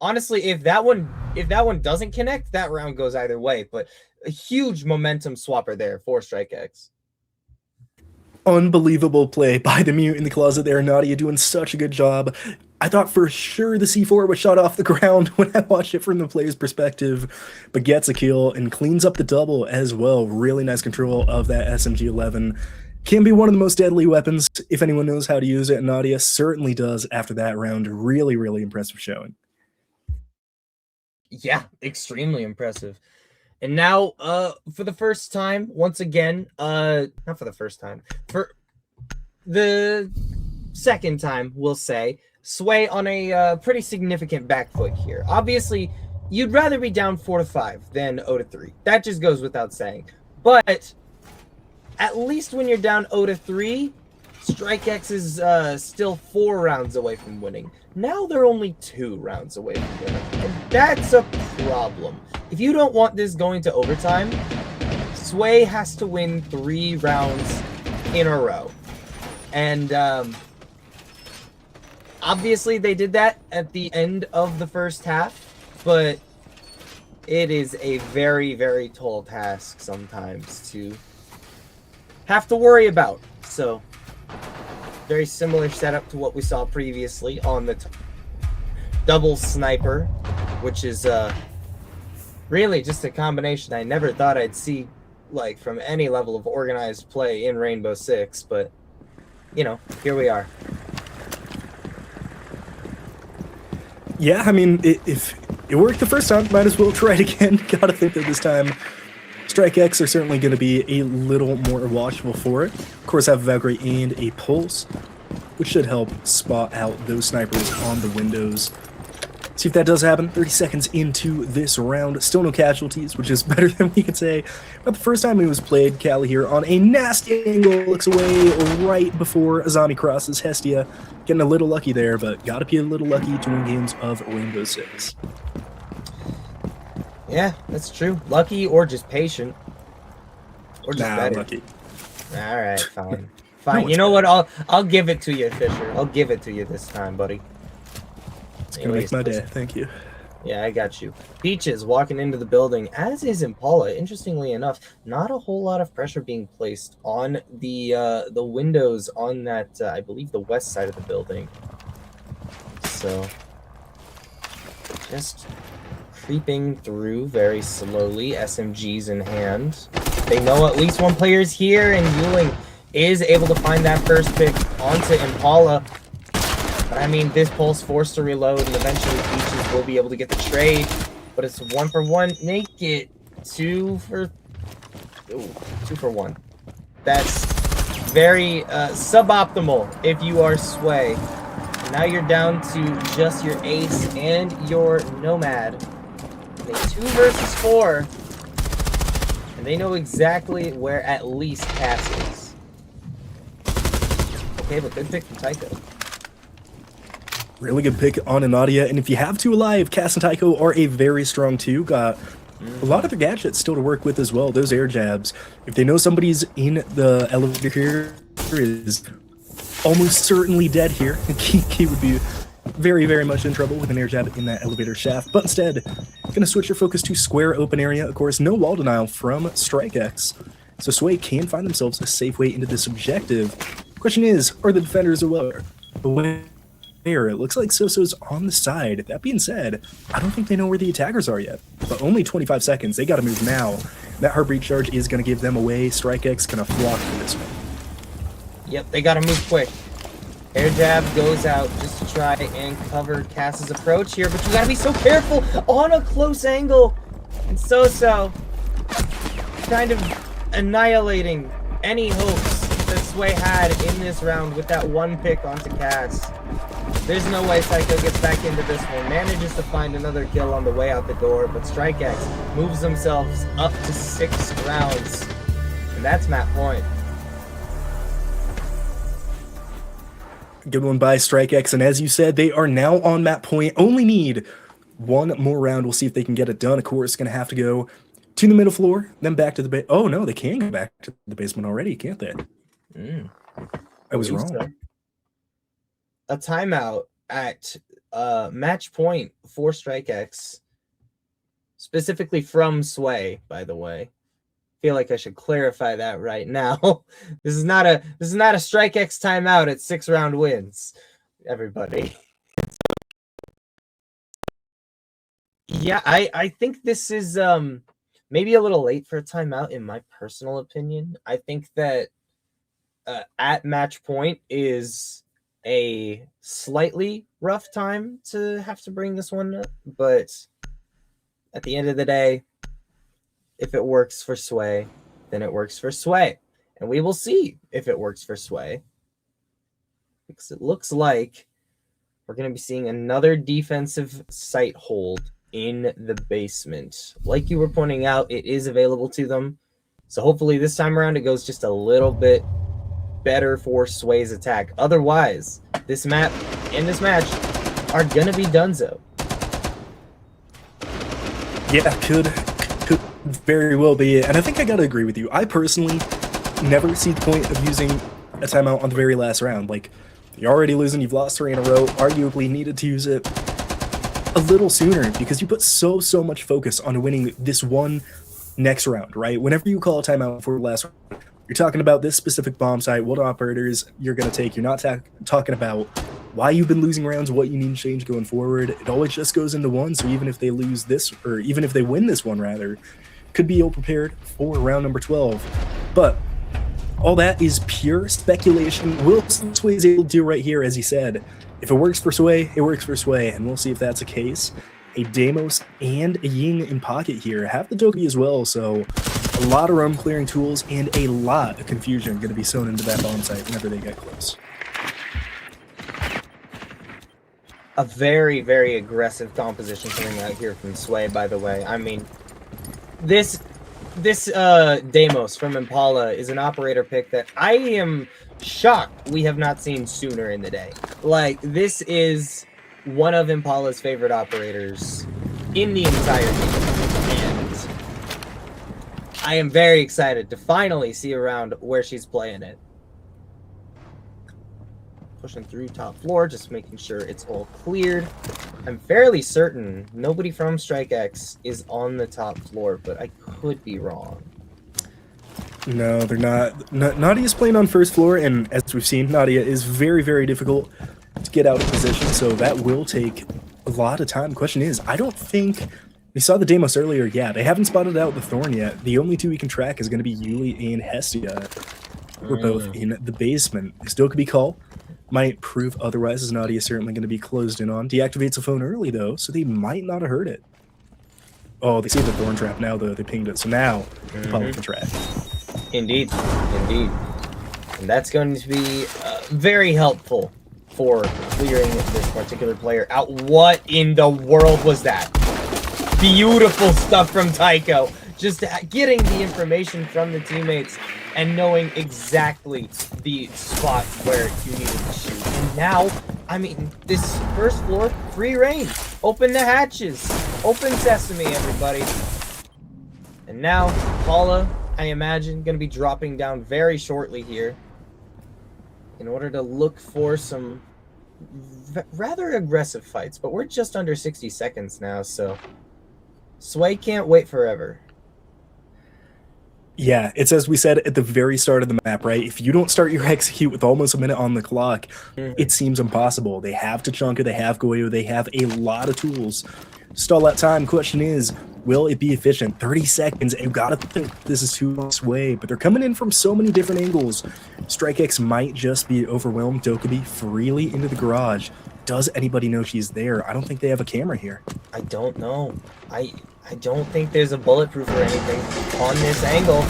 Honestly, if that one doesn't connect, that round goes either way. But a huge momentum swapper there for StrikeX. Unbelievable play by the mute in the closet there. Nadia doing such a good job. I thought for sure the C4 was shot off the ground when I watched it from the player's perspective, but gets a kill and cleans up the double as well. Really nice control of that SMG-11. Can be one of the most deadly weapons if anyone knows how to use it, and Nadia certainly does after that round. Really, really impressive showing. Yeah, extremely impressive. And now, for the first time, once again, not for the first time, for the second time, we'll say, Sway on a pretty significant back foot here. Obviously, you'd rather be down 4-5 than 0-3. That just goes without saying. But at least when you're down 0-3, StrikeX is still 4 rounds away from winning. Now they're only 2 rounds away from winning. And that's a problem. If you don't want this going to overtime, Sway has to win 3 rounds in a row. And obviously they did that at the end of the first half, but it is a very, very tall task sometimes to have to worry about. So, very similar setup to what we saw previously on the double sniper, which is really just a combination I never thought I'd see, like, from any level of organized play in Rainbow Six, but, you know, here we are. Yeah, I mean, if it worked the first time, might as well try it again. Gotta think that this time StrikeX are certainly going to be a little more watchful for it. Of course, have Valkyrie and a Pulse, which should help spot out those snipers on the windows. See if that does happen. 30 seconds into this round. Still no casualties, which is better than we could say. But the first time it was played, Callie here on a nasty angle looks away right before Azami crosses Hestia. Getting a little lucky there, but gotta be a little lucky to win games of Rainbow Six. Yeah, that's true. Lucky or just patient. Or just better. Lucky. Alright, fine. Fine. You know what? I'll give it to you, Fisher. I'll give it to you this time, buddy. It's gonna make my day. Thank you. Yeah, I got you. Peaches walking into the building, as is Impala. Interestingly enough, not a whole lot of pressure being placed on the windows on that, I believe, the west side of the building. So, just creeping through very slowly, SMGs in hand. They know at least one player's here, and Yuling is able to find that first pick onto Impala. But I mean, this Pulse forced to reload, and eventually Peaches will be able to get the trade. But it's 1 for 1. Make it 2 for 1. That's very suboptimal if you are Sway. Now you're down to just your Ace and your Nomad. And a 2 versus 4. And they know exactly where at least Cass is. Okay, but good pick from Tycho. Really good pick on Nadia, and if you have two alive, Cass and Tycho are a very strong two. Got a lot of the gadgets still to work with as well. Those air jabs. If they know somebody's in the elevator here, is almost certainly dead here. He would be very, very much in trouble with an air jab in that elevator shaft. But instead, gonna switch your focus to square open area. Of course, no wall denial from StrikeX, so Sway can find themselves a safe way into this objective. Question is, are the defenders aware? It looks like Soso's on the side. That being said, I don't think they know where the attackers are yet. But only 25 seconds. They got to move now. That heartbeat charge is going to give them away. StrikeX going to flock for this one. Yep, they got to move quick. Air jab goes out just to try and cover Cass's approach here, but you got to be so careful on a close angle. And Soso kind of annihilating any hopes that Sway had in this round with that one pick onto Cass. There's no way Psycho gets back into this one. Manages to find another kill on the way out the door, but StrikeX moves themselves up to 6 rounds. And that's map point. Good one by StrikeX, and as you said, they are now on map point. Only need one more round. We'll see if they can get it done. Of course, going to have to go to the middle floor, then back to the base. Oh, no, they can go back to the basement already, can't they? I was wrong. So. A timeout at match point for StrikeX, specifically from Sway, by the way. Feel like I should clarify that right now. This is not a StrikeX timeout at 6-round wins, everybody. Yeah, I think this is maybe a little late for a timeout in my personal opinion. I think that at match point is a slightly rough time to have to bring this one up, but at the end of the day, if it works for Sway, then it works for Sway. And we will see if it works for Sway. Because it looks like we're going to be seeing another defensive sight hold in the basement. Like you were pointing out, it is available to them. So hopefully this time around it goes just a little bit better for Sway's attack. Otherwise, this map and this match are going to be donezo. Yeah, could very well be, and I think I gotta agree with you. I personally never see the point of using a timeout on the very last round. Like, you're already losing, you've lost 3 in a row, arguably needed to use it a little sooner because you put so much focus on winning this one next round, right? Whenever you call a timeout for the last round, you're talking about this specific bomb site, what operators you're going to take. You're not talking about why you've been losing rounds, what you need to change going forward. It always just goes into one, so even if they lose this, or even if they win this one, rather, could be ill-prepared for round number 12. But all that is pure speculation. Will Sway is able to do right here, as he said. If it works for Sway, it works for Sway, and we'll see if that's the case. A Deimos and a Ying in pocket here. Have the Doki as well, so a lot of roam clearing tools and a lot of confusion going to be sewn into that bomb site whenever they get close. A very, very aggressive composition coming out here from Sway, by the way. I mean, this Deimos from Impala is an operator pick that I am shocked we have not seen sooner in the day. Like, this is one of Impala's favorite operators in the entire game, and I am very excited to finally see around where she's playing it. Pushing through top floor, just making sure it's all cleared. I'm fairly certain nobody from StrikeX is on the top floor, but I could be wrong. No, they're not. Nadia's playing on first floor, and as we've seen, Nadia is very, very difficult to get out of position, so that will take a lot of time. The question is, I don't think... We saw the Deimos earlier, yeah, they haven't spotted out the Thorn yet. The only two we can track is going to be Yuli and Hestia. We're both in the basement. They still could be call. Might prove otherwise, as Nadia is certainly going to be closed in on. Deactivates the phone early, though, so they might not have heard it. Oh, they see the Thorn trap now, though. They pinged it, so now the Apollo can track. Indeed, indeed. And that's going to be very helpful for clearing this particular player out. What in the world was that? Beautiful stuff from Tycho. Just getting the information from the teammates and knowing exactly the spot where you needed to shoot. And now, I mean, this first floor, free reign. Open the hatches. Open sesame, everybody. And now, Paula, I imagine, going to be dropping down very shortly here in order to look for some rather aggressive fights. But we're just under 60 seconds now, so Sway can't wait forever. Yeah, it's as we said at the very start of the map, right? If you don't start your execute with almost a minute on the clock, it seems impossible. They have Tachanka, they have Goyo, they have a lot of tools. Stall that time. Question is, will it be efficient? 30 seconds, and you gotta think this is too much Sway, but they're coming in from so many different angles. StrikeX might just be overwhelmed. Dokkaebi freely into the garage. Does anybody know she's there? I don't think they have a camera here. I don't know. I don't think there's a bulletproof or anything on this angle.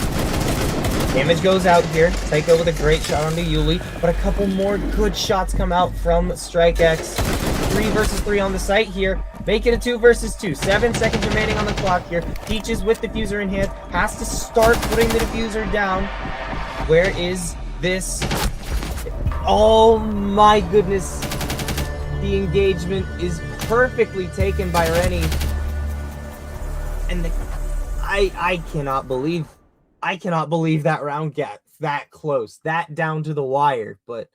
Damage goes out here. Tycho with a great shot onto Yuli, but a couple more good shots come out from StrikeX. 3 versus 3 on the site here. Make it a 2 versus 2. 7 seconds remaining on the clock here. Peaches with diffuser in hand. Has to start putting the diffuser down. Where is this? Oh my goodness. The engagement is perfectly taken by Rennie. And I cannot believe that round got that close, that down to the wire. But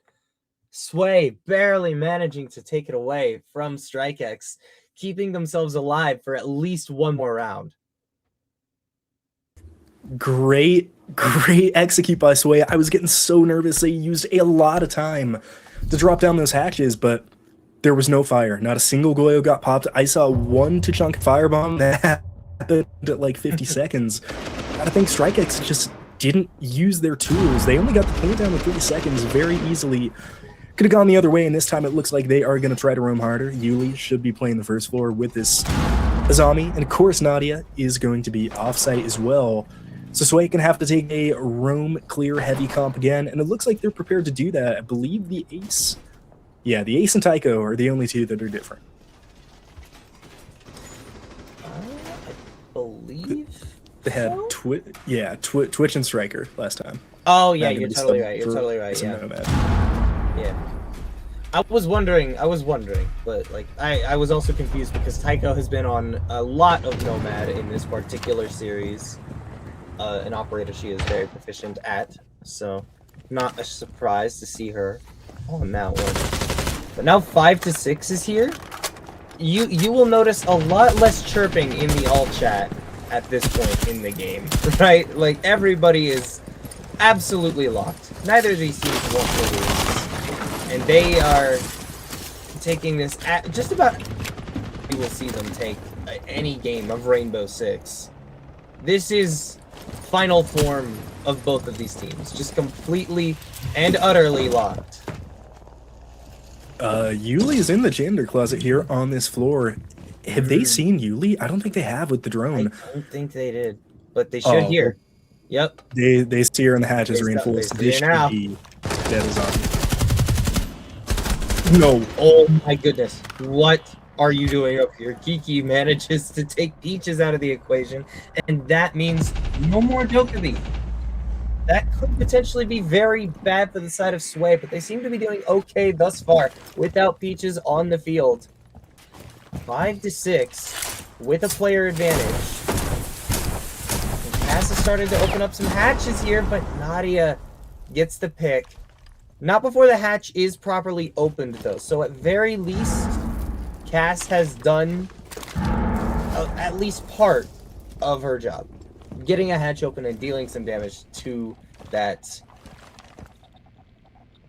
Sway barely managing to take it away from StrikeX, keeping themselves alive for at least one more round. Great execute by Sway. I was getting so nervous. They used a lot of time to drop down those hatches, but there was no fire. Not a single Goyo got popped. I saw one Tachanka firebomb that happened at like 50 seconds. I think StrikeX just didn't use their tools. They only got the paint down in 30 seconds very easily. Could have gone the other way, and this time it looks like they are going to try to roam harder. Yuli should be playing the first floor with this Azami, and of course Nadia is going to be offsite as well. So Sway can have to take a roam clear heavy comp again, and it looks like they're prepared to do that. I believe the Ace... Yeah, the Ace and Tycho are the only two that are different. I believe they had so? Twitch and Striker last time. Oh yeah, you're totally right. You're totally right. Yeah. Yeah. I was wondering, but like I was also confused because Tycho has been on a lot of Nomad in this particular series. An operator she is very proficient at. So Not a surprise to see her on that one. But now 5 to 6 is here. You will notice a lot less chirping in the all chat at this point in the game, right? Like, everybody is absolutely locked. Neither of these teams want to lose. And they are taking this at just about... You will see them take any game of Rainbow Six. This is final form of both of these teams. Just completely and utterly locked. Yuli is in the janitor closet here on this floor. Have they seen Yuli? I don't think they have with the I drone. don't think they did, but they should Oh, well, hear. Yep. they see her and the hatch is They reinforced. see This her should now. be dead as on. No. Oh my goodness. What are you doing up here? Kiki manages to take Peaches out of the equation, and that means no more Dokkaebi. That could potentially be very bad for the side of Sway, but they seem to be doing okay thus far without Peaches on the field. 5 to 6 with a player advantage. And Cass is starting to open up some hatches here, but Nadia gets the pick. Not before the hatch is properly opened, though. So at very least, Cass has done at least part of her job. Getting a hatch open and dealing some damage to that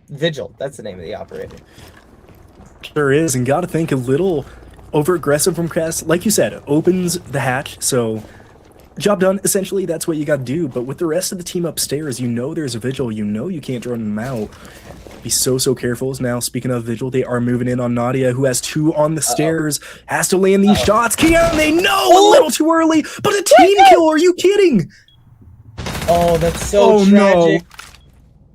Vigil. That's the name of the operator. Sure is, and gotta think a little over aggressive from Cass. Like you said, opens the hatch, so job done. Essentially, that's what you gotta do. But with the rest of the team upstairs, you know there's a Vigil. You know you can't drone them out. Be so careful. Now, speaking of Vigil, they are moving in on Nadia, who has 2 on the stairs. Has to land these shots. Can they? No, a little too early. But a team kill. Are you kidding? Oh, that's so tragic. No.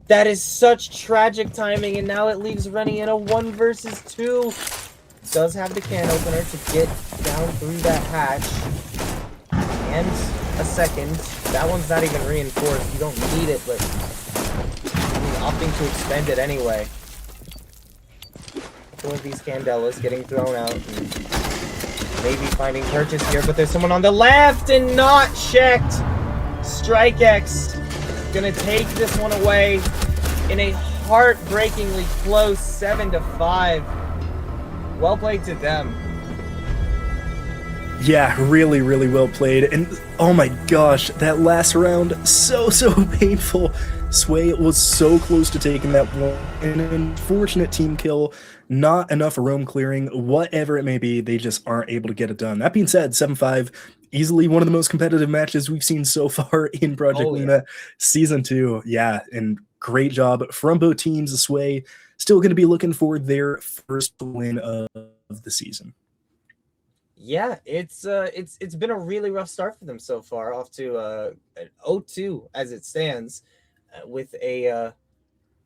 That is such tragic timing, and now it leaves Rennie in a 1 versus 2. Does have the can opener to get down through that hatch. And a second. That one's not even reinforced. You don't need it, but he's opting to expend it anyway. Couple of these Candelas getting thrown out. And maybe finding purchase here, but there's someone on the left and not checked. StrikeX gonna take this one away in a heartbreakingly close 7 to 5. Well played to them. Yeah, really well played. And oh my gosh, that last round, so painful. Sway was so close to taking that one. An unfortunate team kill, not enough roam clearing, whatever it may be, they just aren't able to get it done. That being said, 7-5, easily one of the most competitive matches we've seen so far in Project Luna Season 2. Yeah, and great job from both teams. Sway still going to be looking for their first win of the season. Yeah, it's been a really rough start for them so far, off to an 0-2 as it stands, with a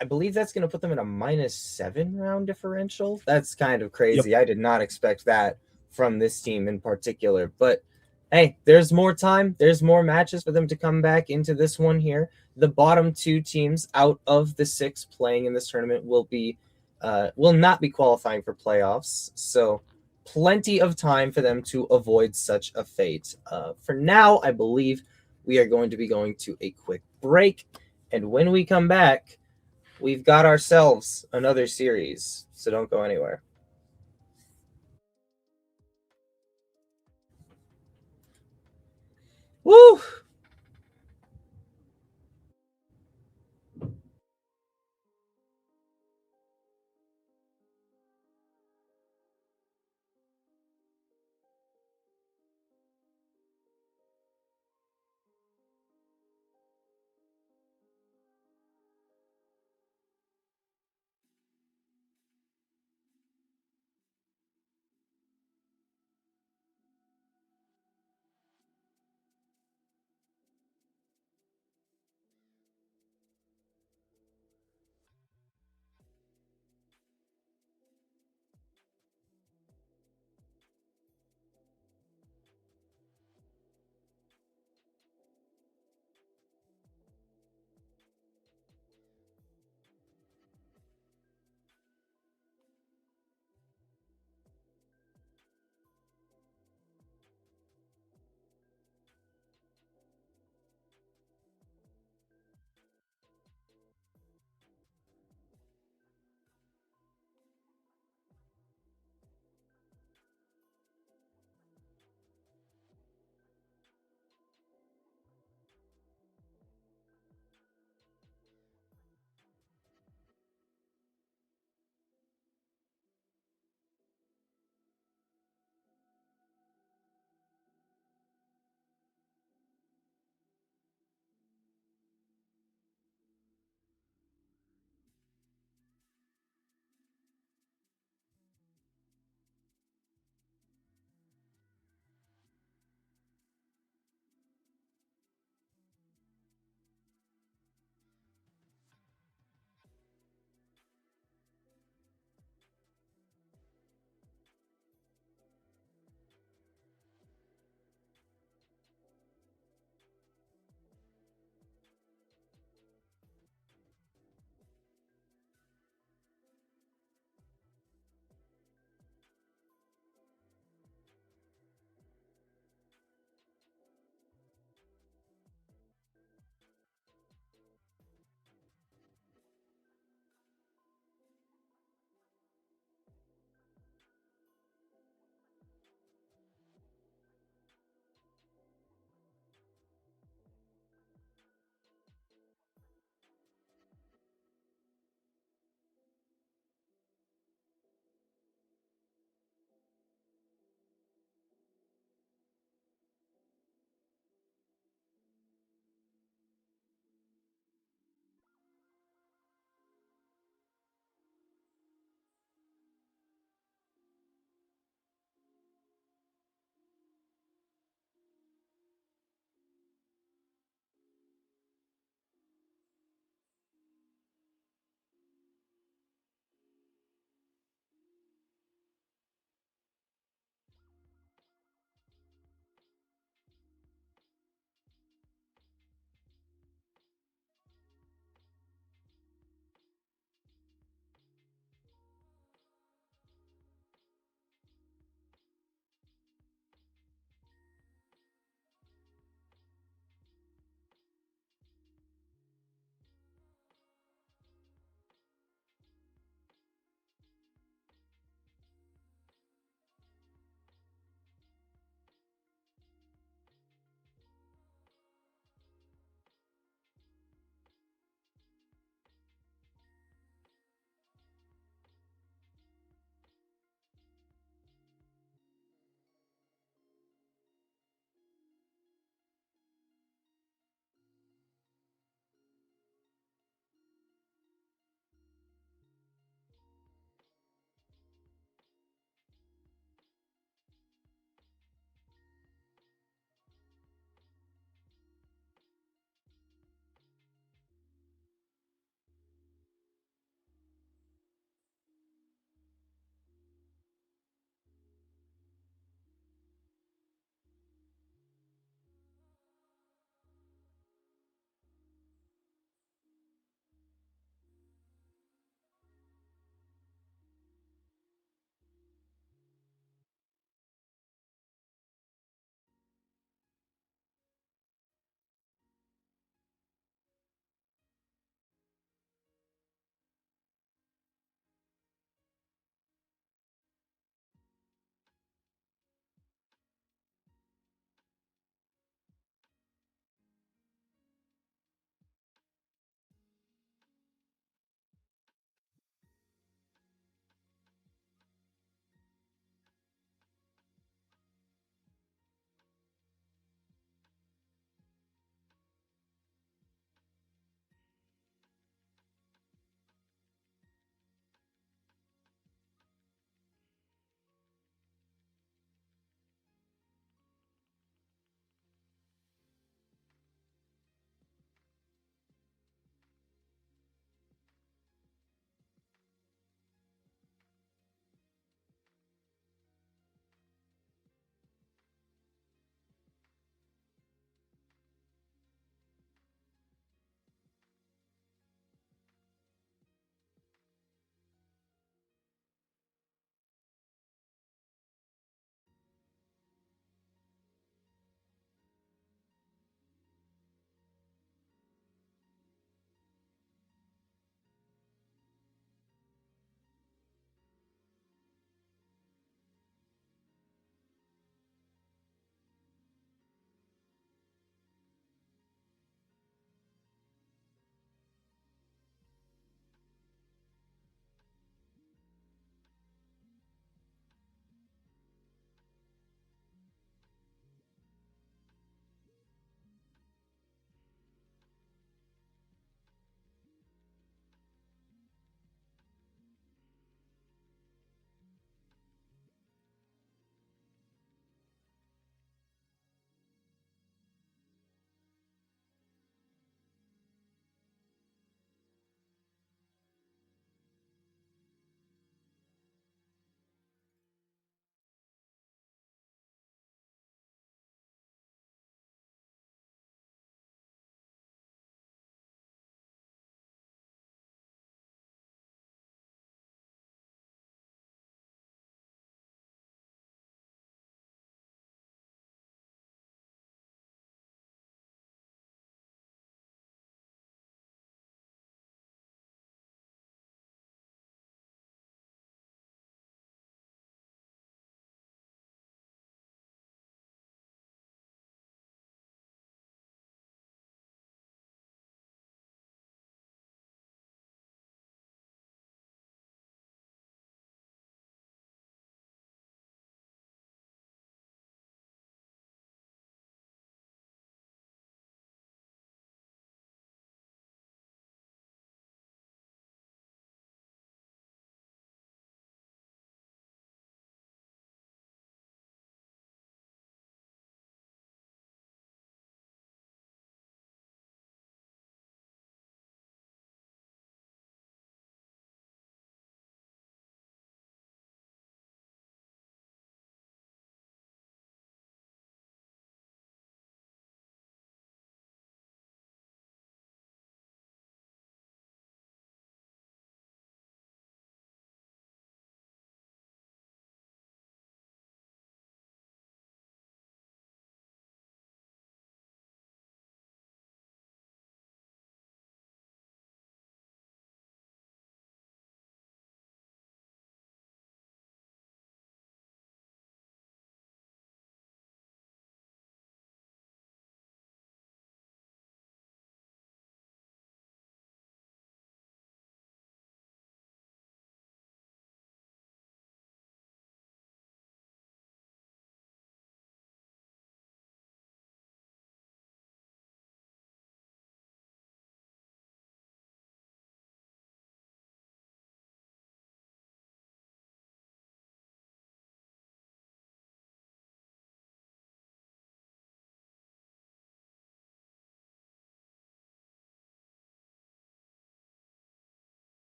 I believe that's going to put them in a -7 round differential. That's kind of crazy. Yep. I did not expect that from this team in particular. But hey, there's more time. There's more matches for them to come back into this one here. The bottom 2 teams out of the 6 playing in this tournament will not be qualifying for playoffs. So plenty of time for them to avoid such a fate. For now, I believe we are going to be going to a quick break. And when we come back, we've got ourselves another series, so don't go anywhere. Woo!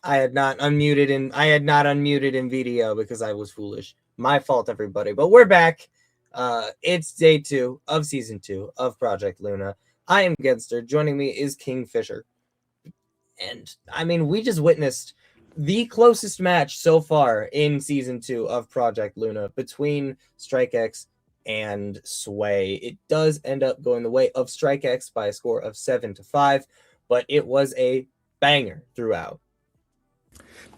I had not unmuted in video because I was foolish. My fault, everybody. But we're back. It's day 2 of season 2 of Project Luna. I am Genster. Joining me is Kingfisher. And I mean, we just witnessed the closest match so far in season 2 of Project Luna between StrikeX and Sway. It does end up going the way of StrikeX by a score of 7-5, but it was a banger throughout.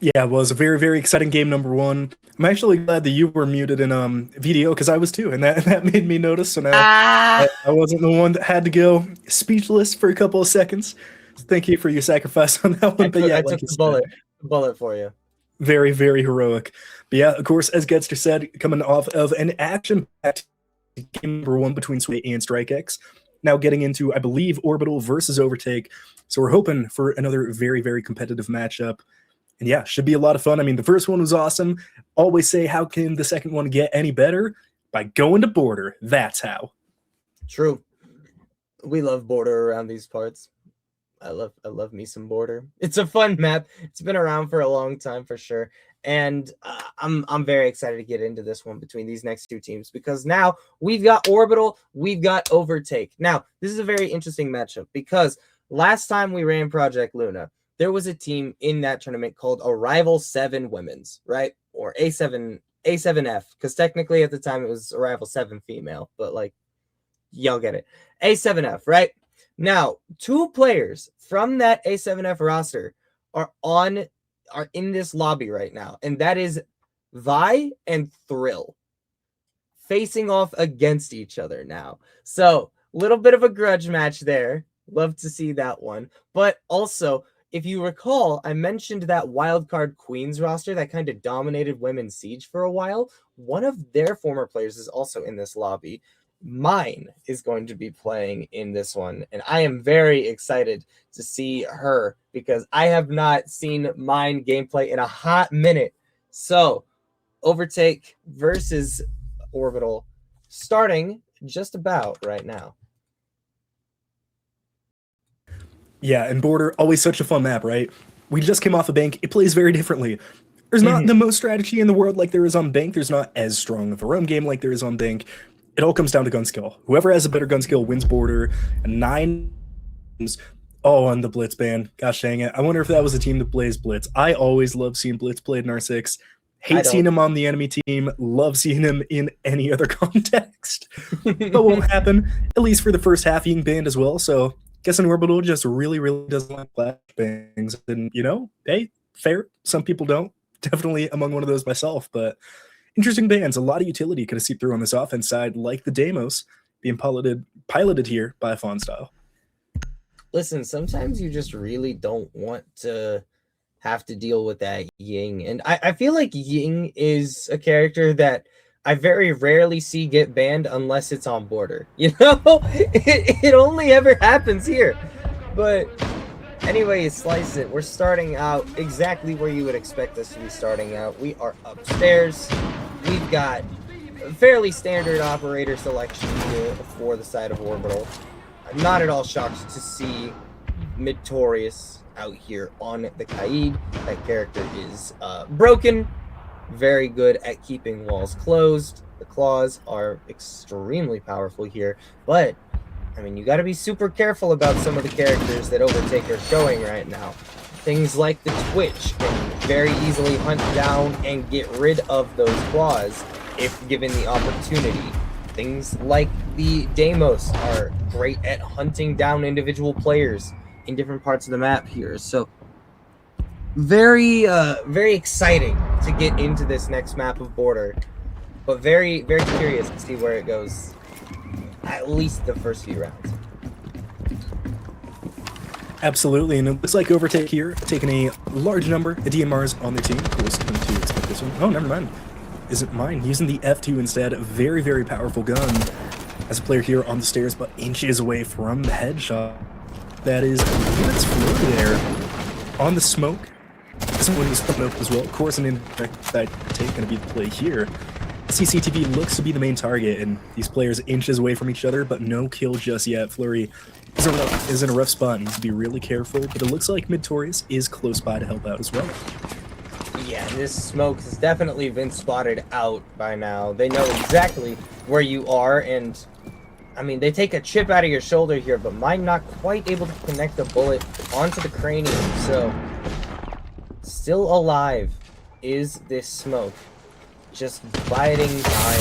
Yeah, it was a very, very exciting game, number one. I'm actually glad that you were muted in video because I was too, and that made me notice. So now I wasn't the one that had to go speechless for a couple of seconds. So thank you for your sacrifice on that one. I took the bullet for you. Very, very heroic. But yeah, of course, as Getster said, coming off of an action-packed game number one between Sway and StrikeX. Now getting into, I believe, Orbital versus Overtake. So we're hoping for another very, very competitive matchup. And yeah, should be a lot of fun. I mean, the first one was awesome. Always say, how can the second one get any better? By going to Border. That's how. True. We love Border around these parts. I love me some Border. It's a fun map. It's been around for a long time for sure. And I'm very excited to get into this one between these next two teams because now we've got Orbital, we've got Overtake. Now, this is a very interesting matchup because last time we ran Project Luna, there was a team in that tournament called Arrival 7 Women's, right? Or A7F, because technically at the time it was Arrival 7 Female, but like, y'all get it. A7F, right? Now, 2 players from that A7F roster are in this lobby right now, and that is Vi and Thrill facing off against each other now. So, little bit of a grudge match there. Love to see that one. But also, if you recall, I mentioned that wildcard Queens roster that kind of dominated Women's Siege for a while. One of their former players is also in this lobby. Mine is going to be playing in this one, and I am very excited to see her because I have not seen Mine gameplay in a hot minute. So, Overtake versus Orbital starting just about right now. Yeah, and Border, always such a fun map, right? We just came off a bank. It plays very differently. There's not the most strategy in the world like there is on bank. There's not as strong of a roam game like there is on bank. It all comes down to gun skill. Whoever has a better gun skill wins Border. 9. Oh, on the Blitz ban. Gosh dang it. I wonder if that was a team that plays Blitz. I always love seeing Blitz played in R6. Hate seeing him on the enemy team. Love seeing him in any other context. But won't happen, at least for the first half, being banned as well. So guess an Orbital just really, really doesn't like flashbangs. And, you know, hey, fair. Some people don't. Definitely among one of those myself. But interesting bans. A lot of utility could have seeped through on this offense side, like the Deimos being piloted here by Fawn Style. Listen, sometimes you just really don't want to have to deal with that Ying. And I feel like Ying is a character that I very rarely see get banned unless it's on Border. You know, it only ever happens here. But anyway, you slice it. We're starting out exactly where you would expect us to be starting out. We are upstairs. We've got a fairly standard operator selection here for the side of Orbital. I'm not at all shocked to see Midtorius out here on the Kaid. That character is broken. Very good at keeping walls closed. The claws are extremely powerful here, but I mean, you got to be super careful about some of the characters that Overtake are showing right now. Things like the Twitch can very easily hunt down and get rid of those claws if given the opportunity. Things like the Deimos are great at hunting down individual players in different parts of the map here. So very exciting to get into this next map of Border, but very, very curious to see where it goes, at least the first few rounds. Absolutely, and it looks like Overtake here, taking a large number of DMRs on their team. Of course, come to expect this one. Oh, never mind. Isn't mine. Using the F2 instead. A very, very powerful gun. As a player here on the stairs, but inches away from the headshot. That is, that's Flurry there. On the smoke. Someone who's coming up as well. Of course, an indirect that take going to be the play here. CCTV looks to be the main target, and these players inches away from each other, but no kill just yet. Flurry is in a rough spot. Needs to be really careful, but it looks like Midtorius is close by to help out as well. Yeah, this smoke has definitely been spotted out by now. They know exactly where you are, and I mean, they take a chip out of your shoulder here, but mine not quite able to connect the bullet onto the cranium, so still alive is this smoke. Just biding time.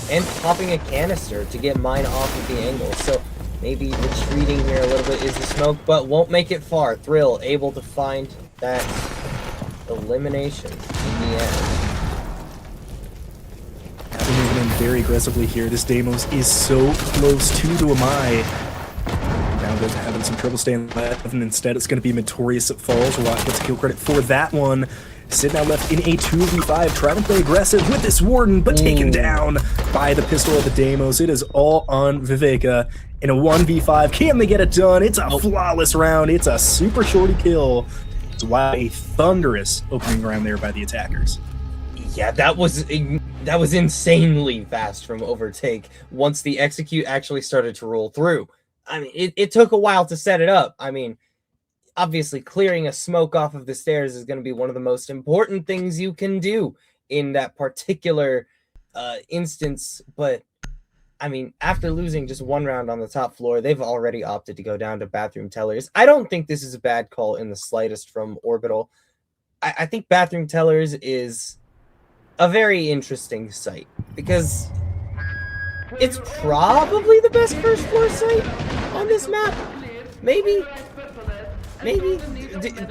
And popping a canister to get mine off of the angle, so maybe retreating here a little bit is the smoke, but won't make it far. Thrill able to find that elimination in the end. They're moving in very aggressively here. This Deimos is so close to the Amai. Now they're having some trouble staying alive, and instead it's going to be Midtorius that falls. Rock gets a kill credit for that one. Sid now left in a 2v5, trying to play aggressive with this Warden, but taken down by the pistol of the Deimos. It is all on Viveka in a 1v5. Can they get it done? It's a flawless round. It's a super shorty kill. It's a thunderous opening round there by the attackers. Yeah, that was insanely fast from Overtake once the execute actually started to roll through. I mean, it took a while to set it up. I mean, obviously clearing a smoke off of the stairs is going to be one of the most important things you can do in that particular instance, but I mean, after losing just one round on the top floor, they've already opted to go down to bathroom tellers. I don't think this is a bad call in the slightest from Orbital. I think bathroom tellers is a very interesting site because it's probably the best first floor site on this map. Maybe.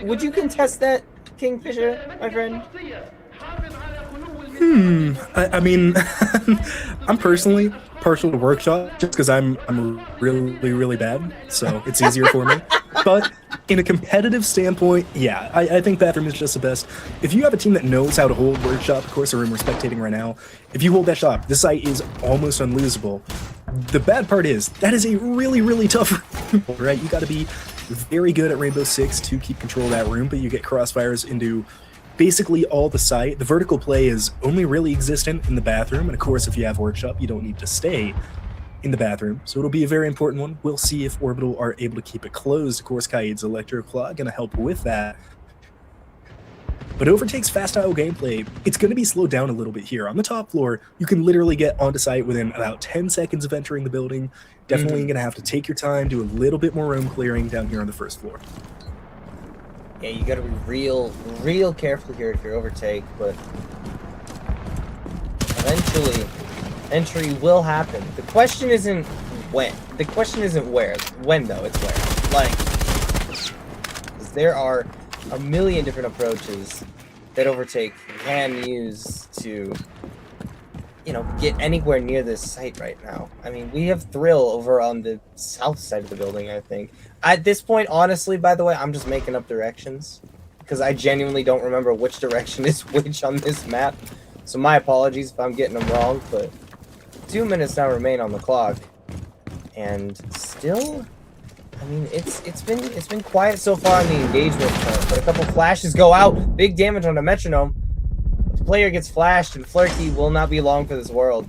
Would you contest that, Kingfisher, my friend? I mean, I'm personally partial to Workshop just because I'm really bad, so it's easier for me. But in a competitive standpoint, yeah, I think Bathroom is just the best. If you have a team that knows how to hold Workshop, of course, the room we're spectating right now, if you hold that shop, this site is almost unlosable. The bad part is, that is a really tough room, right? You got to be very good at Rainbow Six to keep control of that room, but you get crossfires into basically all the site. The vertical play is only really existent in the bathroom, and of course, if you have Workshop, you don't need to stay in the bathroom, so it'll be a very important one. We'll see if Orbital are able to keep it closed. Of course, Kaid's Electro Claw going to help with that. But Overtake's fast IO gameplay, it's going to be slowed down a little bit here. On the top floor, you can literally get onto site within about 10 seconds of entering the building. Definitely going to have to take your time, do a little bit more room clearing down here on the first floor. Yeah, you got to be real careful here if you're Overtake, but eventually entry will happen. The question isn't when. The question isn't where. When, though, it's where. Like, 'cause there are a million different approaches that Overtake can use to, you know, get anywhere near this site right now. I mean, we have Thrill over on the south side of the building, I think. At this point, honestly, by the way, I'm just making up directions because I genuinely don't remember which direction is which on this map. So my apologies if I'm getting them wrong, but 2 minutes now remain on the clock, and still, I mean, it's been quiet so far on the engagement front, but a couple flashes go out, big damage on the metronome. The player gets flashed, and Flurky will not be long for this world.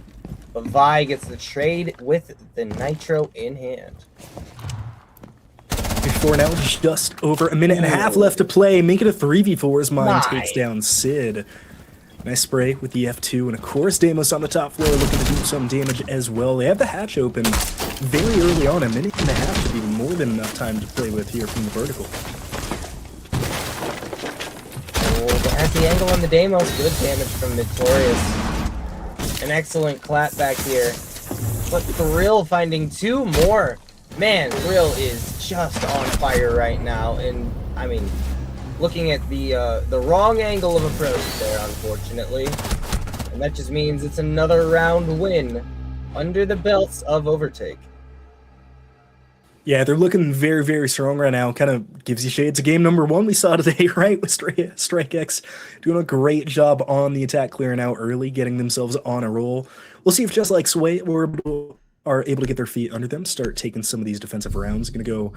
But Vi gets the trade with the Nitro in hand. Before now, just over a minute and a half left to play. Make it a 3v4 as Mine takes down Sid. Nice spray with the F2, and of course Deimos on the top floor looking to do some damage as well. They have the hatch open very early on. A minute and a half should be more than enough time to play with here from the vertical. Oh, but at the angle on the Deimos, good damage from Midtorius. An excellent clap back here. But Thrill finding two more. Man, Thrill is just on fire right now, and I mean, looking at the wrong angle of approach there, unfortunately. And that just means it's another round win under the belts of Overtake. Yeah, they're looking very strong right now. Kind of gives you shades of game number one we saw today, right? With StrikeX doing a great job on the attack, clearing out early, getting themselves on a roll. We'll see if just like Sway Orbital are able to get their feet under them, start taking some of these defensive rounds. Going to go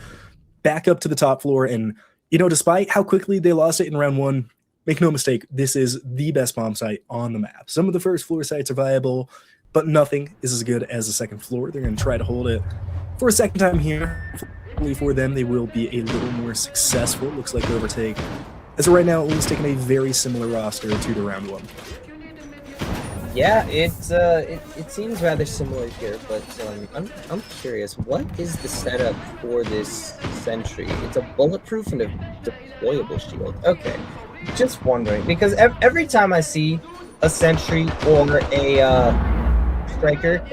back up to the top floor, and you know, despite how quickly they lost it in round one, make no mistake, this is the best bomb site on the map. Some of the first floor sites are viable, but nothing is as good as the second floor. They're going to try to hold it for a second time here. Hopefully for them, they will be a little more successful. Looks like Overtake, as of right now, at least taking a very similar roster to the round one. Yeah, it seems rather similar here, but I'm curious. What is the setup for this sentry? It's a bulletproof and a deployable shield. Okay, just wondering because every time I see a sentry or a striker,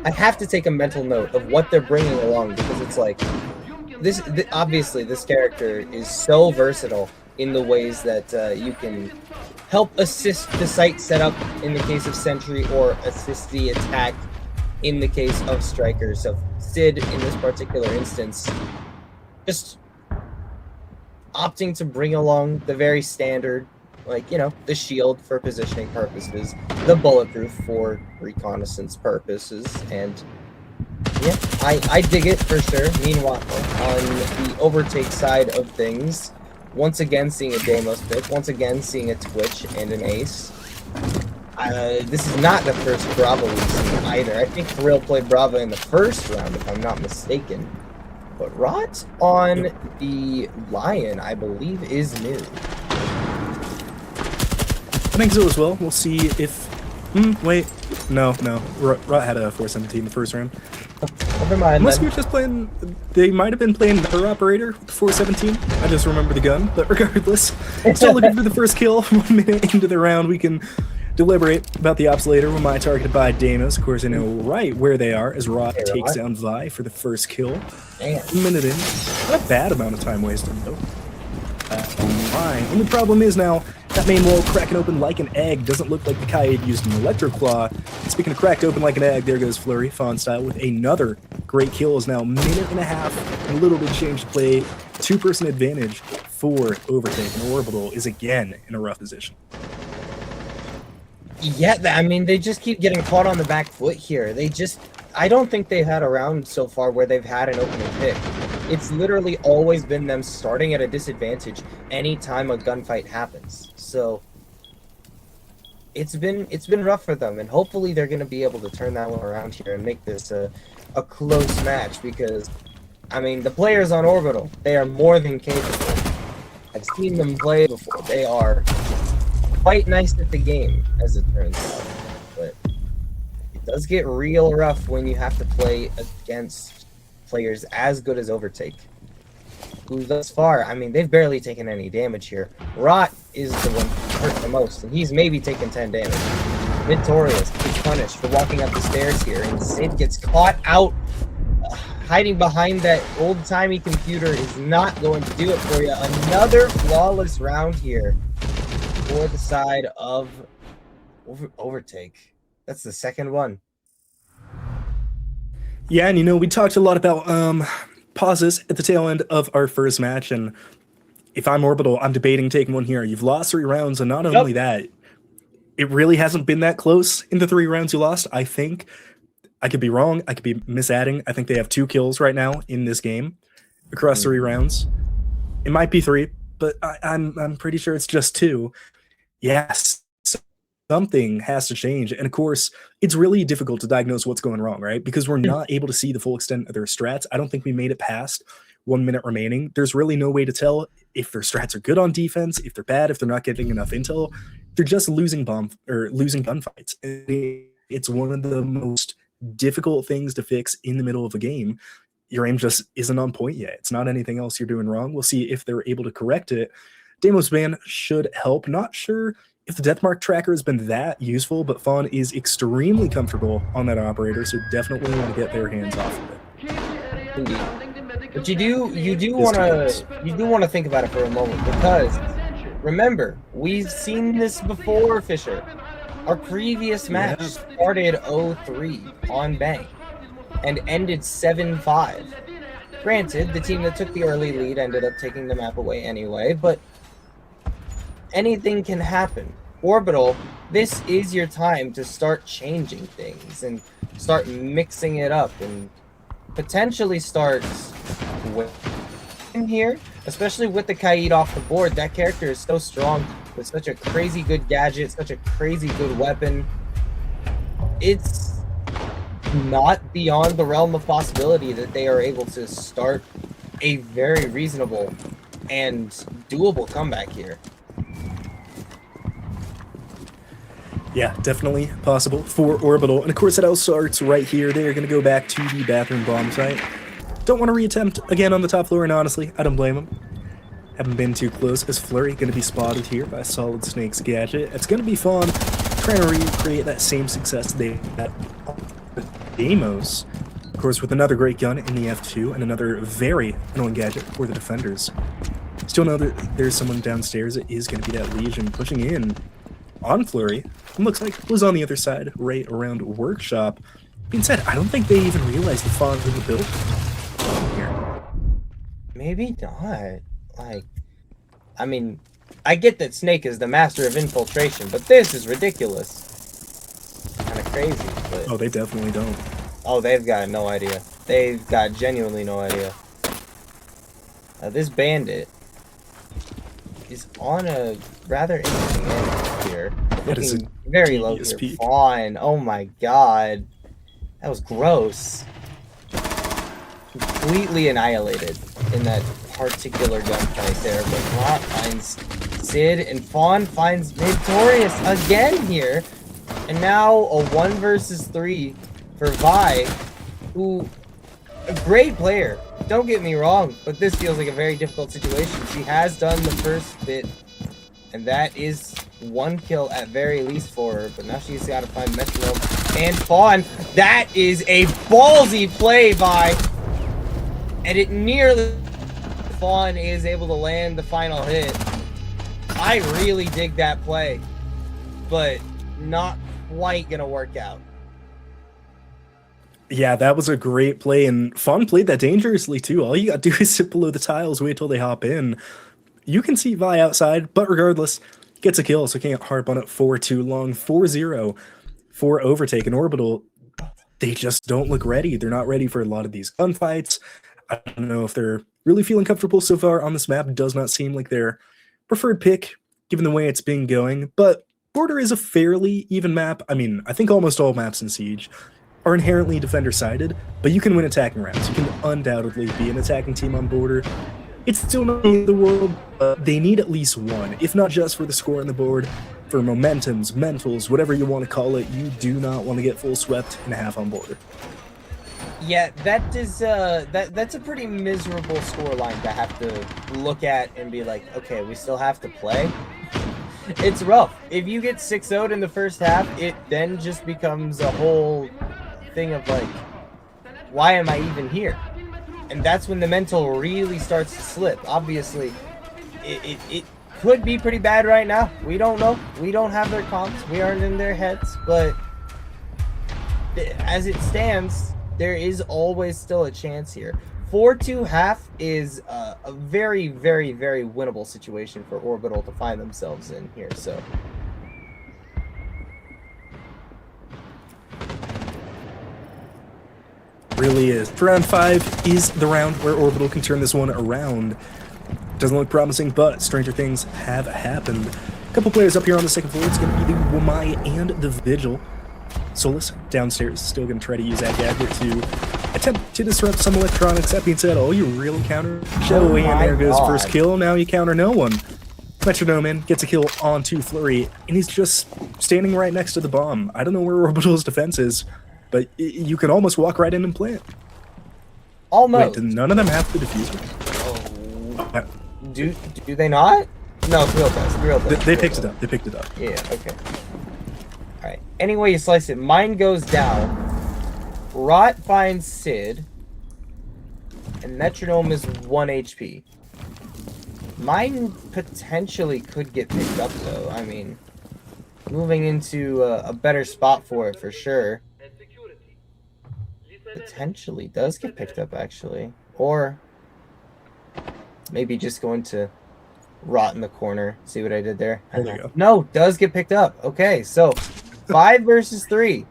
I have to take a mental note of what they're bringing along because it's like obviously this character is so versatile in the ways that you can help assist the site setup in the case of Sentry or assist the attack in the case of Striker. So Sid, in this particular instance, just opting to bring along the very standard, like, you know, the shield for positioning purposes, the bulletproof for reconnaissance purposes, and yeah, I dig it for sure. Meanwhile, on the Overtake side of things, once again seeing a Deimos pick, once again seeing a Twitch and an Ace. This is not the first Bravo we've seen either. I think Thrill played Bravo in the first round, if I'm not mistaken. But Rot on the Lion, I believe, is new. I think so as well. We'll see if... wait. No. Rot had a 417 in the first round. Never mind. Unless we were just playing... They might have been playing her operator with the 417. I just remember the gun. But regardless, still looking for the first kill. 1 minute into the round, we can deliberate about the ops later. When my targeted by Deimos. Of course, I know right where they are as Rot takes down Vi for the first kill. Damn. 1 minute in. Not a bad amount of time wasted, though. Fine. And the problem is now, that main wall cracking open like an egg. Doesn't look like the Kaid used an Electro Claw. Speaking of cracked open like an egg, there goes Flurry, Fawn style, with another great kill. Is now a minute and a half, and a little bit change to play. 2-person advantage for Overtake, and Orbital is again in a rough position. Yeah, I mean, they just keep getting caught on the back foot here. I don't think they've had a round so far where they've had an opening pick. It's literally always been them starting at a disadvantage anytime a gunfight happens. So it's been rough for them, and hopefully they're going to be able to turn that one around here and make this a close match because, I mean, the players on Orbital, they are more than capable. I've seen them play before. They are quite nice at the game, as it turns out. But it does get real rough when you have to play against players as good as Overtake, who thus far, I mean, they've barely taken any damage here. Rot is the one who hurt the most, and he's maybe taken 10 damage. Victorious gets punished for walking up the stairs here, and Sid gets caught out. Hiding behind that old-timey computer is not going to do it for you. Another flawless round here for the side of Overtake. That's the second one. Yeah, and you know, we talked a lot about pauses at the tail end of our first match, and if I'm Orbital, I'm debating taking one here. You've lost 3 rounds, and not only that, it really hasn't been that close in the 3 rounds you lost. I think, I could be wrong, I could be misadding. I think they have 2 kills right now in this game across 3 rounds. It might be 3, but I'm pretty sure it's just 2. Yes. Something has to change. And of course, it's really difficult to diagnose what's going wrong, right? Because we're not able to see the full extent of their strats. I don't think we made it past 1 minute remaining. There's really no way to tell if their strats are good on defense, if they're bad, if they're not getting enough intel. They're just losing gunfights. It's one of the most difficult things to fix in the middle of a game. Your aim just isn't on point yet. It's not anything else you're doing wrong. We'll see if they're able to correct it. Deimos ban should help. Not sure if the deathmark tracker has been that useful, but Fawn is extremely comfortable on that operator, so definitely want to get their hands off of it. Indeed. But you do want to think about it for a moment, because remember, we've seen this before, Fisher. Our previous match started 0-3 on Bank and ended 7-5. Granted, the team that took the early lead ended up taking the map away anyway, but anything can happen. Orbital, this is your time to start changing things and start mixing it up and potentially start in here, especially with the Kaid off the board. That character is so strong with such a crazy good gadget, such a crazy good weapon. It's not beyond the realm of possibility that they are able to start a very reasonable and doable comeback here. Yeah, definitely possible for Orbital. And of course, it all starts right here. They're going to go back to the bathroom bomb site. Don't want to reattempt again on the top floor, and honestly, I don't blame them. Haven't been too close. Is Flurry going to be spotted here by Solid Snake's gadget? It's going to be fun trying to recreate that same success they had with Deimos. Of course, with another great gun in the F2 and another very annoying gadget for the defenders. Still know that there's someone downstairs. It is going to be that Legion pushing in on Flurry. It looks like it was on the other side, right around Workshop. Being said, I don't think they even realized the fog of the build here. Maybe not. Like, I mean, I get that Snake is the master of infiltration, but this is ridiculous. Kind of crazy, but... Oh, they definitely don't. Oh, they've got no idea. They've got genuinely no idea. This bandit is on a rather interesting end here. That is Looking very low here. peak. Fawn. Oh my god. That was gross. Completely annihilated in that particular gunfight there. But Rot finds Sid, and Fawn finds Victorious again here. And now a 1 versus 3 for Vi, who, a great player. Don't get me wrong, but this feels like a very difficult situation. She has done the first bit, and that is 1 kill at very least for her, but now she's got to find Metronome and Fawn. That is a ballsy play by, and it nearly, Fawn is able to land the final hit. I really dig that play, but not quite gonna work out. Yeah, that was a great play, and Fawn played that dangerously too. All you gotta do is sit below the tiles, wait till they hop in. You can see Vi outside, but regardless, gets a kill, so can't harp on it for too long. 4-0 for Overtake. And Orbital, they just don't look ready. They're not ready for a lot of these gunfights. I don't know if they're really feeling comfortable so far on this map. It does not seem like their preferred pick, given the way it's been going, but Border is a fairly even map. I mean, I think almost all maps in Siege are inherently defender-sided, but you can win attacking rounds. You can undoubtedly be an attacking team on Border. It's still not the end of the world, but they need at least one, if not just for the score on the board, for momentums, mentals, whatever you want to call it. You do not want to get full swept in half on Border. Yeah, that is that's a pretty miserable scoreline to have to look at and be like, okay, we still have to play. It's rough. If you get 6-0'd in the first half, it then just becomes a whole thing of like, why am I even here? And that's when the mental really starts to slip. Obviously, it could be pretty bad right now. We don't know. We don't have their comps. We aren't in their heads. But as it stands, there is always still a chance here. 4-2 half is a very, very, very winnable situation for Orbital to find themselves in here. So. Really is. For round 5 is the round where Orbital can turn this one around. Doesn't look promising, but stranger things have happened. A couple players up here on the second floor. It's going to be the Wamai and the Vigil. Solus downstairs still going to try to use that gadget to attempt to disrupt some electronics. That being said, oh, you really counter Joey, and there goes first kill. Now you counter no one. Metronome in, gets a kill onto Flurry, and he's just standing right next to the bomb. I don't know where Orbital's defense is, but you can almost walk right in and plant. Almost. Wait, did none of them have the diffuser? Oh. Do they not? No, Thrill does. Thrill does. They picked it up. They picked it up. Yeah, okay. Alright. Any way you slice it, mine goes down. Rot finds Sid. And Metronome is 1 HP. Mine potentially could get picked up, though. I mean, moving into a better spot for it for sure. Potentially does get picked up, actually. Or maybe just going to Rot in the corner. See what I did there? There you go. No, does get picked up. Okay, so 5 versus 3.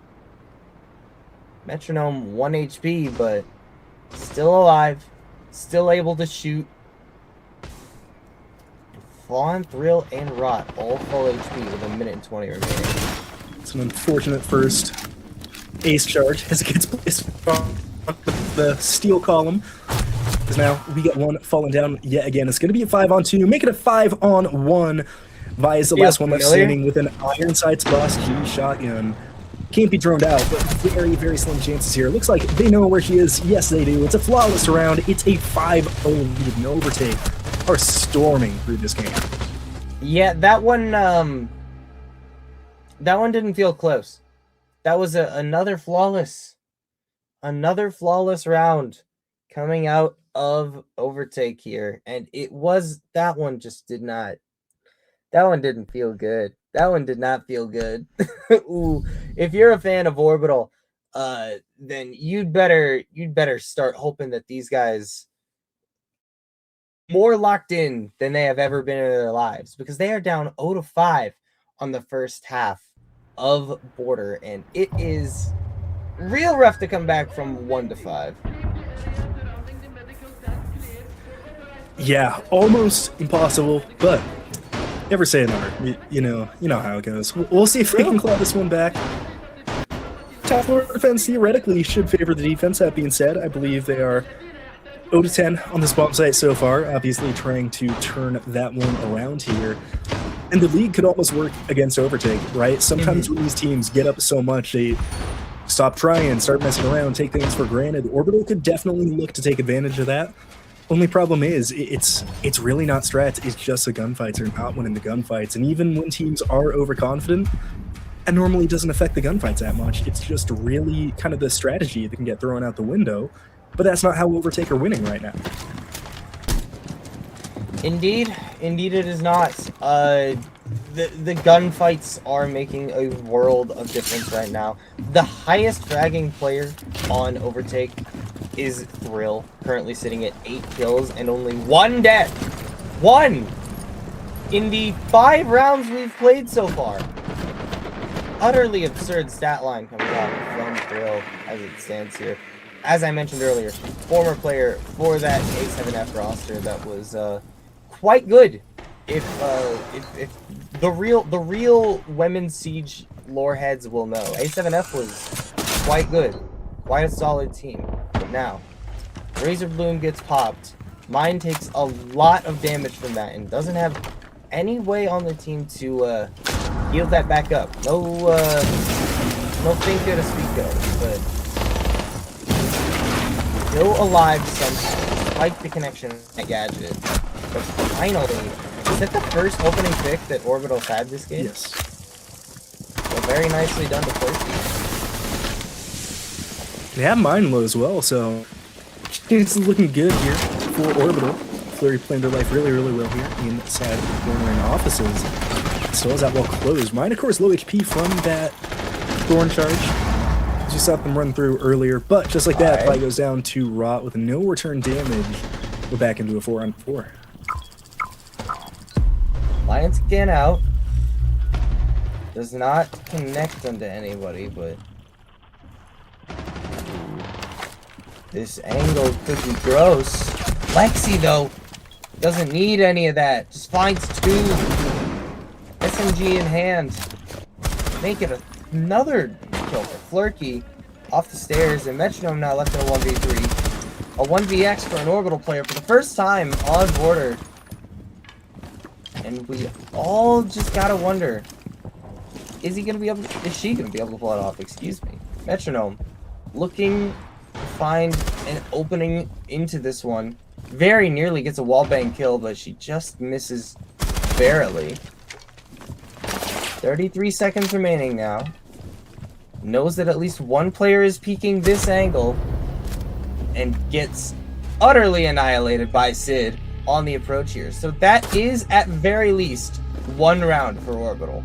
Metronome 1 HP, but still alive. Still able to shoot. Fawn, Thrill, and Rot all full HP with 1 minute and 20 remaining. It's an unfortunate first Ace charge as it gets placed on the steel column. Because now we get one falling down yet again. It's going to be a 5-on-2, make it a 5-on-1. Vi is the last one left standing with an iron sights boss G shotgun. Can't be droned out, but very, very slim chances here. Looks like they know where she is. Yes, they do. It's a flawless round. It's a 5-0 lead. No overtake. Are storming through this game. Yeah, that one didn't feel close. That was another flawless round coming out of overtake here, and that one didn't feel good. That one did not feel good. Ooh, if you're a fan of Orbital, then you'd better start hoping that these guys more locked in than they have ever been in their lives, because they are down 0-5 on the first half of Border, and it is real rough to come back from 1-5. Yeah, almost impossible, but never say never. You know how it goes. We'll see if they can claw this one back. Top floor defense theoretically should favor the defense. That being said, I believe they are 0-10 on this bomb site so far, obviously trying to turn that one around here. And the league could almost work against overtake, right? Sometimes when these teams get up so much, they stop trying, start messing around, take things for granted. Orbital could definitely look to take advantage of that. Only problem is, it's really not strats, it's just the gunfights. They're not winning the gunfights. And even when teams are overconfident, it normally doesn't affect the gunfights that much. It's just really kind of the strategy that can get thrown out the window. But that's not how Overtake are winning right now. Indeed it is not. The gunfights are making a world of difference right now. The highest fragging player on Overtake is Thrill, currently sitting at 8 kills and only 1 death. 1! In the 5 rounds we've played so far. Utterly absurd stat line coming out from Thrill as it stands here. As I mentioned earlier, former player for that A7F roster that was quite good. If the real Women's Siege lore heads will know, A7F was quite good, quite a solid team. But now, Razor Bloom gets popped. Mine takes a lot of damage from that and doesn't have any way on the team to heal that back up. No Finka to speak of, but still alive somehow, despite the connection at Gadget. But finally, is that the first opening pick that Orbital's had this game? Yes. Well, very nicely done to Flurky. They have mine low as well, so it's looking good here for Orbital. Flurry playing their life really, really well here inside the corner in offices. Still has that well closed. Mine, of course, low HP from that Thorn charge. You saw them run through earlier, but just like that, Fly goes down to Rot with no return damage. We're back into a 4-on-4. Lion scan out. Does not connect onto anybody, but this angle could be gross. Lexi, though, doesn't need any of that. Just finds 2. SMG in hand. Make it another kill for Flurky off the stairs, and Metronome now left in a 1v3. A 1vx for an Orbital player for the first time on Border. And we all just gotta wonder, is she gonna be able to pull it off? Excuse me. Metronome looking to find an opening into this one. Very nearly gets a wallbang kill, but she just misses barely. 33 seconds remaining now. Knows that at least one player is peeking this angle and gets utterly annihilated by Sid on the approach here. So that is at very least 1 round for Orbital.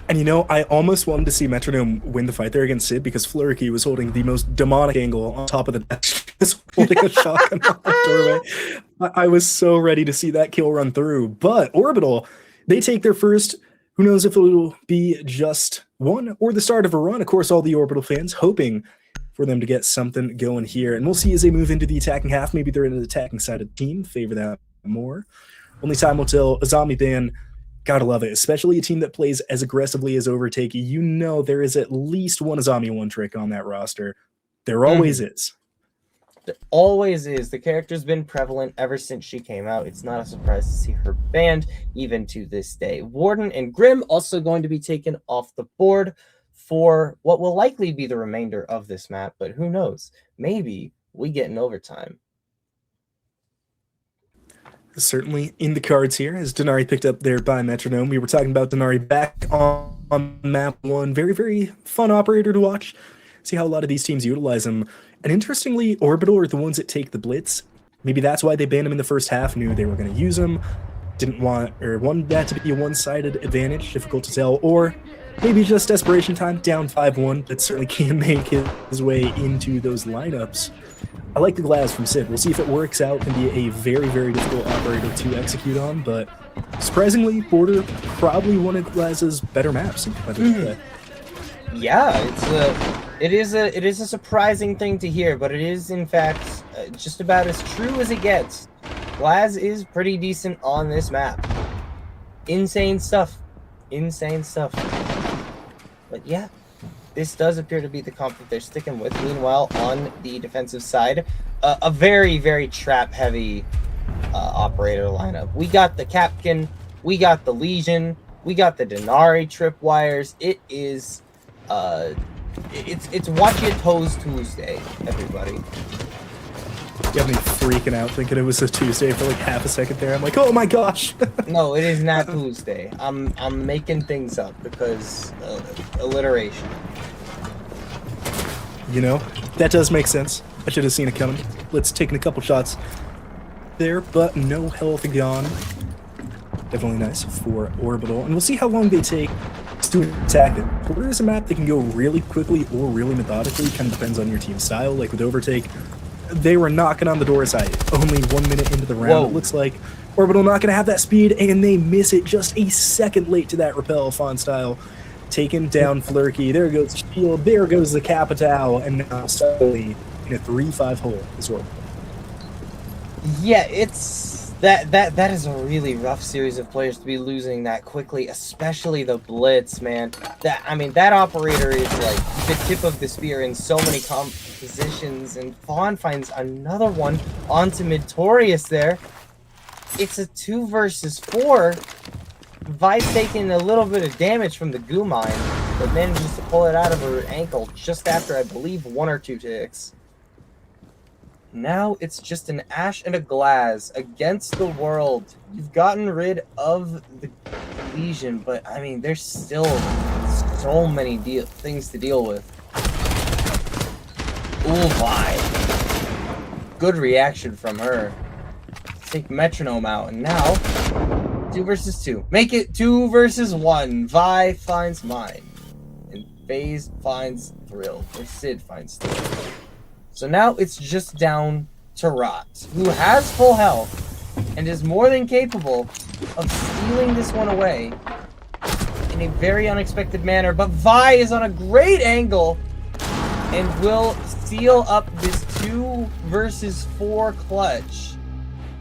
And you know, I almost wanted to see Metronome win the fight there against Sid because Flurky was holding the most demonic angle on top of the desk, just holding a shotgun on the doorway. I was so ready to see that kill run through. But Orbital, they take their first. Who knows if it will be just one or the start of a run. Of course, all the Orbital fans hoping for them to get something going here. And we'll see as they move into the attacking half. Maybe they're in the attacking side of the team, favor that more. Only time will tell. A zombie ban Gotta love it, especially a team that plays as aggressively as Overtake. You know there is at least one Azami one trick on that roster. There always is. There always is. The character's been prevalent ever since she came out. It's not a surprise to see her banned, even to this day. Warden and Grim also going to be taken off the board for what will likely be the remainder of this map, but who knows? Maybe we get an overtime. Certainly in the cards here, as Denari picked up there by Metronome. We were talking about Denari back on map 1. Very, very fun operator to watch. See how a lot of these teams utilize him. And interestingly, Orbital are the ones that take the blitz. Maybe that's why they banned him in the first half, knew they were going to use him. Didn't want, or wanted that to be a one-sided advantage, difficult to tell. Or maybe just desperation time, down 5-1, but certainly can make his way into those lineups. I like the glass from Sid. We'll see if it works out. Can be a very, very difficult operator to execute on, but surprisingly, Border probably one of Glaz's better maps in competitive play. Yeah, it is a surprising thing to hear, but it is in fact just about as true as it gets. Glaz is pretty decent on this map. Insane stuff. Insane stuff. But yeah, this does appear to be the comp that they're sticking with. Meanwhile, on the defensive side, a very, very trap-heavy operator lineup. We got the Capkin, we got the Legion, we got the Denari tripwires. It is, it's Watch Your Toes Tuesday, everybody. You have me freaking out thinking it was a Tuesday for like half a second there. I'm like, oh my gosh. No, it is not Tuesday. I'm making things up because alliteration. You know, that does make sense. I should have seen it coming. Let's take in a couple shots there, but no health gone. Definitely nice for Orbital. And we'll see how long they take to attack it. Border is a map that can go really quickly or really methodically. Kind of depends on your team style. Like with Overtake, they were knocking on the door side. Only 1 minute into the round. Whoa. It looks like Orbital not going to have that speed, and they miss it just a second late to that repel Fawn style. Taken down Flurky. There goes Shield. There goes the Capitao. And now suddenly in a 3-5 hole is Orbital. Yeah, it's that is a really rough series of players to be losing that quickly, especially the Blitz, man. That operator is like the tip of the spear in so many compositions, and Fawn finds another one onto Midtorius there. It's a 2 versus 4. Vi's taking a little bit of damage from the goo mine, but manages to pull it out of her ankle just after, I believe, 1 or 2 ticks. Now it's just an Ash and a Glaz against the world. You've gotten rid of the Legion, but I mean, there's still so many things to deal with. Ooh, Vi. Good reaction from her. Take Metronome out, and now 2 versus 2. Make it 2 versus 1. Vi finds Mine, and FaZe finds Thrill, or Sid finds Thrill. So now it's just down to Rot, who has full health and is more than capable of stealing this one away in a very unexpected manner. But Vi is on a great angle and will seal up this 2 versus 4 clutch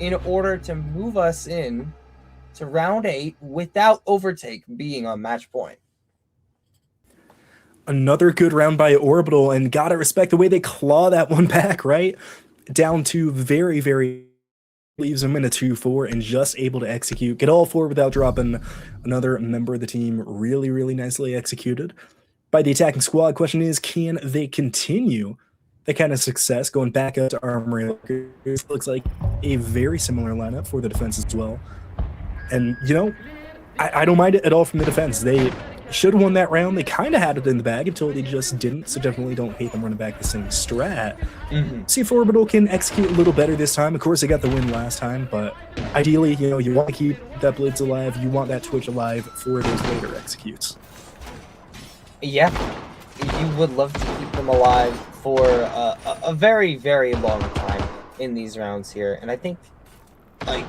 in order to move us in to round 8 without Overtake being on match point. Another good round by Orbital, and gotta respect the way they claw that one back, right? Down to very, very leaves them in a 2-4 and just able to execute. Get all 4 without dropping another member of the team. Really, really nicely executed by the attacking squad. Question is, can they continue that kind of success going back up to Armory? It looks like a very similar lineup for the defense as well. And, you know, I don't mind it at all from the defense. They should have won that round. They kind of had it in the bag until they just didn't, so definitely don't hate them running back the same strat. See if Orbital can execute a little better this time. Of course, they got the win last time, but ideally, you know, you want to keep that Blitz alive. You want that Twitch alive for those later executes. Yeah, you would love to keep them alive for a very, very long time in these rounds here. And I think, like,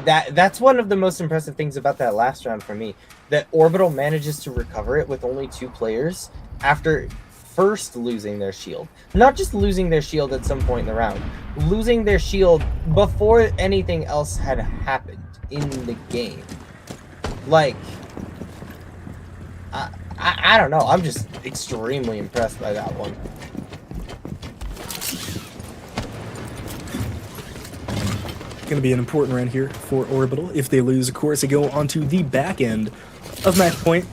that's one of the most impressive things about that last round for me, that Orbital manages to recover it with only 2 players after first losing their shield. Not just losing their shield at some point in the round, losing their shield before anything else had happened in the game. Like, I don't know. I'm just extremely impressed by that one. Going to be an important round here for Orbital. If they lose, of course, they go onto the back end of match point.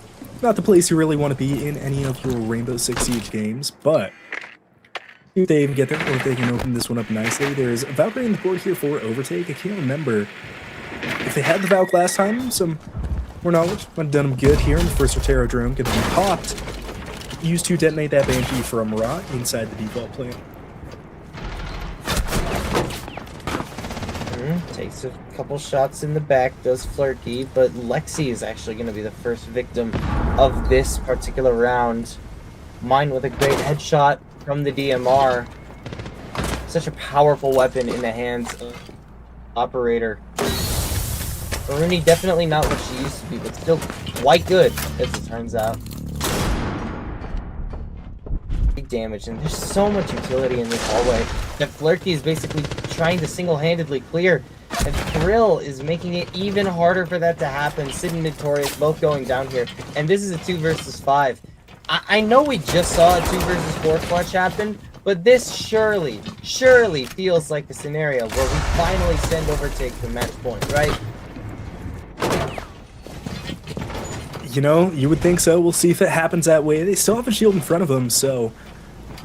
Not the place you really want to be in any of your Rainbow Six Siege games, but if they even get there, or if they can open this one up nicely. There's a Valkyrie in the board here for Overtake. I can't remember if they had the Valk last time. Some more knowledge might have done them good here in the first Rotero drone. Going to be popped. Used to detonate that Banshee from Ra inside the default plant. Takes a couple shots in the back, does Flurky, but Lexi is actually going to be the first victim of this particular round. Mine with a great headshot from the DMR. Such a powerful weapon in the hands of Operator. Rooney definitely not what she used to be, but still quite good, as it turns out. Big damage, and there's so much utility in this hallway that Flurky is basically trying to single-handedly clear, and Thrill is making it even harder for that to happen. Sid and Notorious both going down here, and this is a 2 versus 5. I know we just saw a 2 versus 4 clutch happen, but this surely feels like the scenario where we finally send Overtake to match point, right? You know, you would think so. We'll see if it happens that way. They still have a shield in front of them, so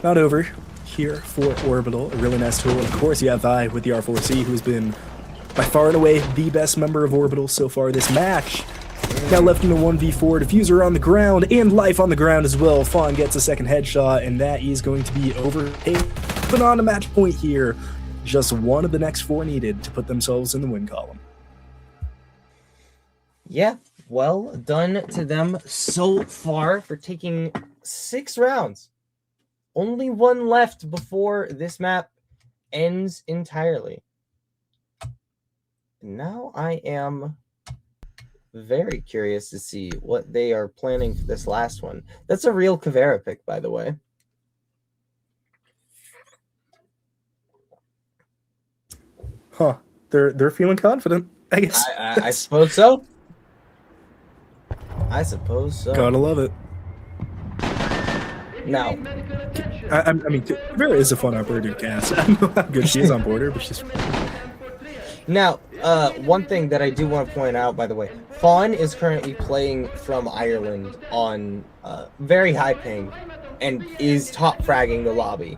not over here for Orbital. A really nice tool. And of course, you have Vi with the R4C, who's been by far and away the best member of Orbital so far this match. Now left in the 1v4, Diffuser on the ground, and Life on the ground as well. Fawn gets a second headshot, and that is going to be overtaken. But on a match point here, just one of the next 4 needed to put themselves in the win column. Yeah, well done to them so far for taking 6 rounds. Only 1 left before this map ends entirely. Now I am very curious to see what they are planning for this last one. That's a real Caveira pick, by the way. Huh. They're feeling confident, I guess. I suppose so. I suppose so. Gotta love it. Now, I mean, Caveira is a fun operator to cast. I don't know how good she is on border, but she's... Now, one thing that I do want to point out, by the way, Fawn is currently playing from Ireland on very high ping and is top fragging the lobby.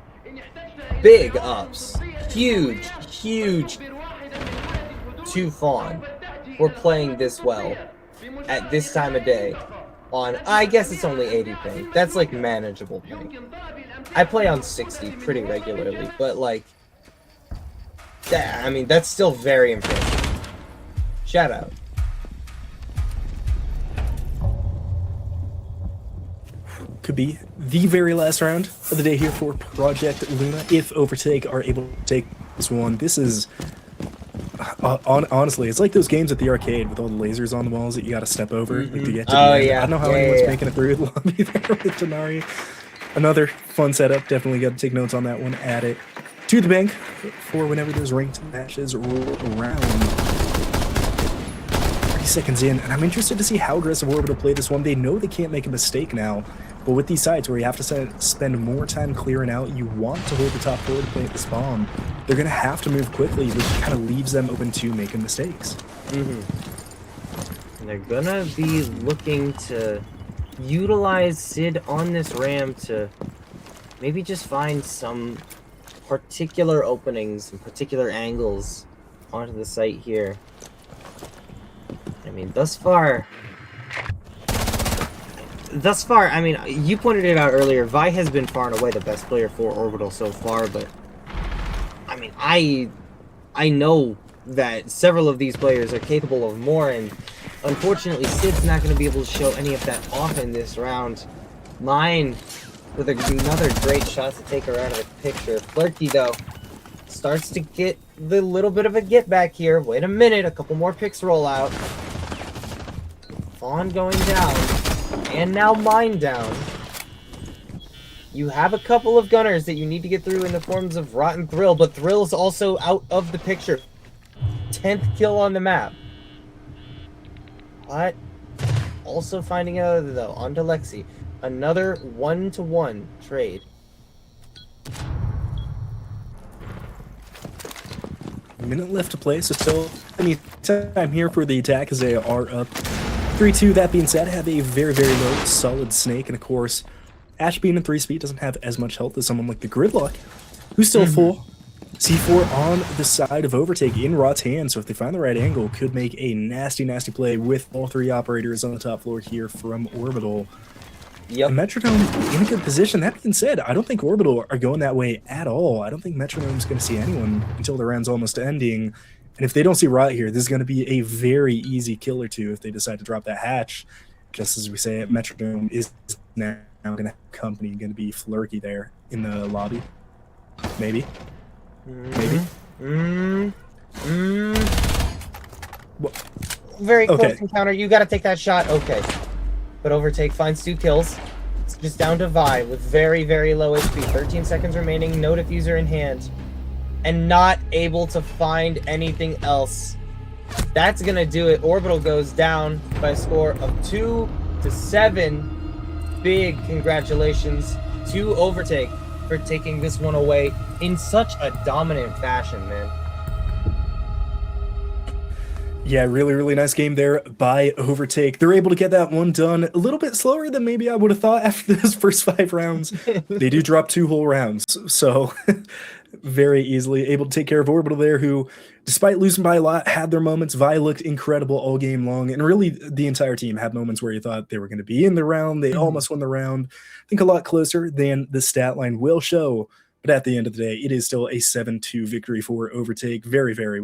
Big ups. Huge to Fawn for playing this well at this time of day on, I guess it's only 80 ping. That's like manageable ping. I play on 60 pretty regularly, but like, I mean, that's still very impressive. Shout out. Could be the very last round of the day here for Project Luna. If Overtake are able to take this one, this is honestly, it's like those games at the arcade with all the lasers on the walls that you got to step over like, to get to the end. Yeah. I don't know how anyone's making it through the lobby there with Tanari. Another fun setup. Definitely got to take notes on that one. Add it to the bank for whenever those ranked matches roll around. 30 seconds in, and I'm interested to see how aggressive Orbital play this one. They know they can't make a mistake now, but with these sites where you have to spend more time clearing out, you want to hold the top forward to plant this bomb. They're going to have to move quickly, which kind of leaves them open to making mistakes. And they're going to be looking to utilize Sid on this ram to maybe just find some particular openings and particular angles onto the site here. I mean, thus far, I mean, you pointed it out earlier, Vi has been far and away the best player for Orbital so far, but I mean, I know that several of these players are capable of more, and unfortunately, Sid's not going to be able to show any of that often this round. Mine with another great shot to take her out of the picture. Flurky, though, starts to get the little bit of a get back here. Wait a minute, a couple more picks roll out. Fawn going down, and now Mine down. You have a couple of gunners that you need to get through in the forms of Rotten Thrill, but Thrill's also out of the picture. 10th kill on the map. What also finding out though. On to Lexi. Another 1-to-1 trade. A minute left to play, so still any time here for the attack as they are up 3-2. That being said, have a very, very low, solid Snake, and of course, Ash being in 3-speed doesn't have as much health as someone like the Gridlock, who's still full. C4 on the side of Overtake in Rot's hand, so if they find the right angle, could make a nasty, nasty play with all three operators on the top floor here from Orbital. Yep. And Metronome in a good position. That being said, I don't think Orbital are going that way at all. I don't think Metronome's going to see anyone until the round's almost ending. And if they don't see Rot here, this is going to be a very easy kill or two if they decide to drop that hatch. Just as we say it, Metronome is now going to have company, going to be Flurky there in the lobby. Maybe. Maybe. Very close encounter. You got to take that shot. Okay. But Overtake finds 2 kills. It's just down to Vi with very, very low HP. 13 seconds remaining, no diffuser in hand. And not able to find anything else. That's going to do it. Orbital goes down by a score of 2-7. Big congratulations to Overtake for taking this one away in such a dominant fashion, man. Yeah, really, really nice game there by Overtake. They're able to get that one done a little bit slower than maybe I would have thought after those first 5 rounds. They do drop 2 whole rounds, so very easily able to take care of Orbital there, who, despite losing by a lot, had their moments. Vi looked incredible all game long, and really the entire team had moments where you thought they were going to be in the round. They almost won the round. I think a lot closer than the stat line will show, but at the end of the day, it is still a 7-2 victory for Overtake. Very, very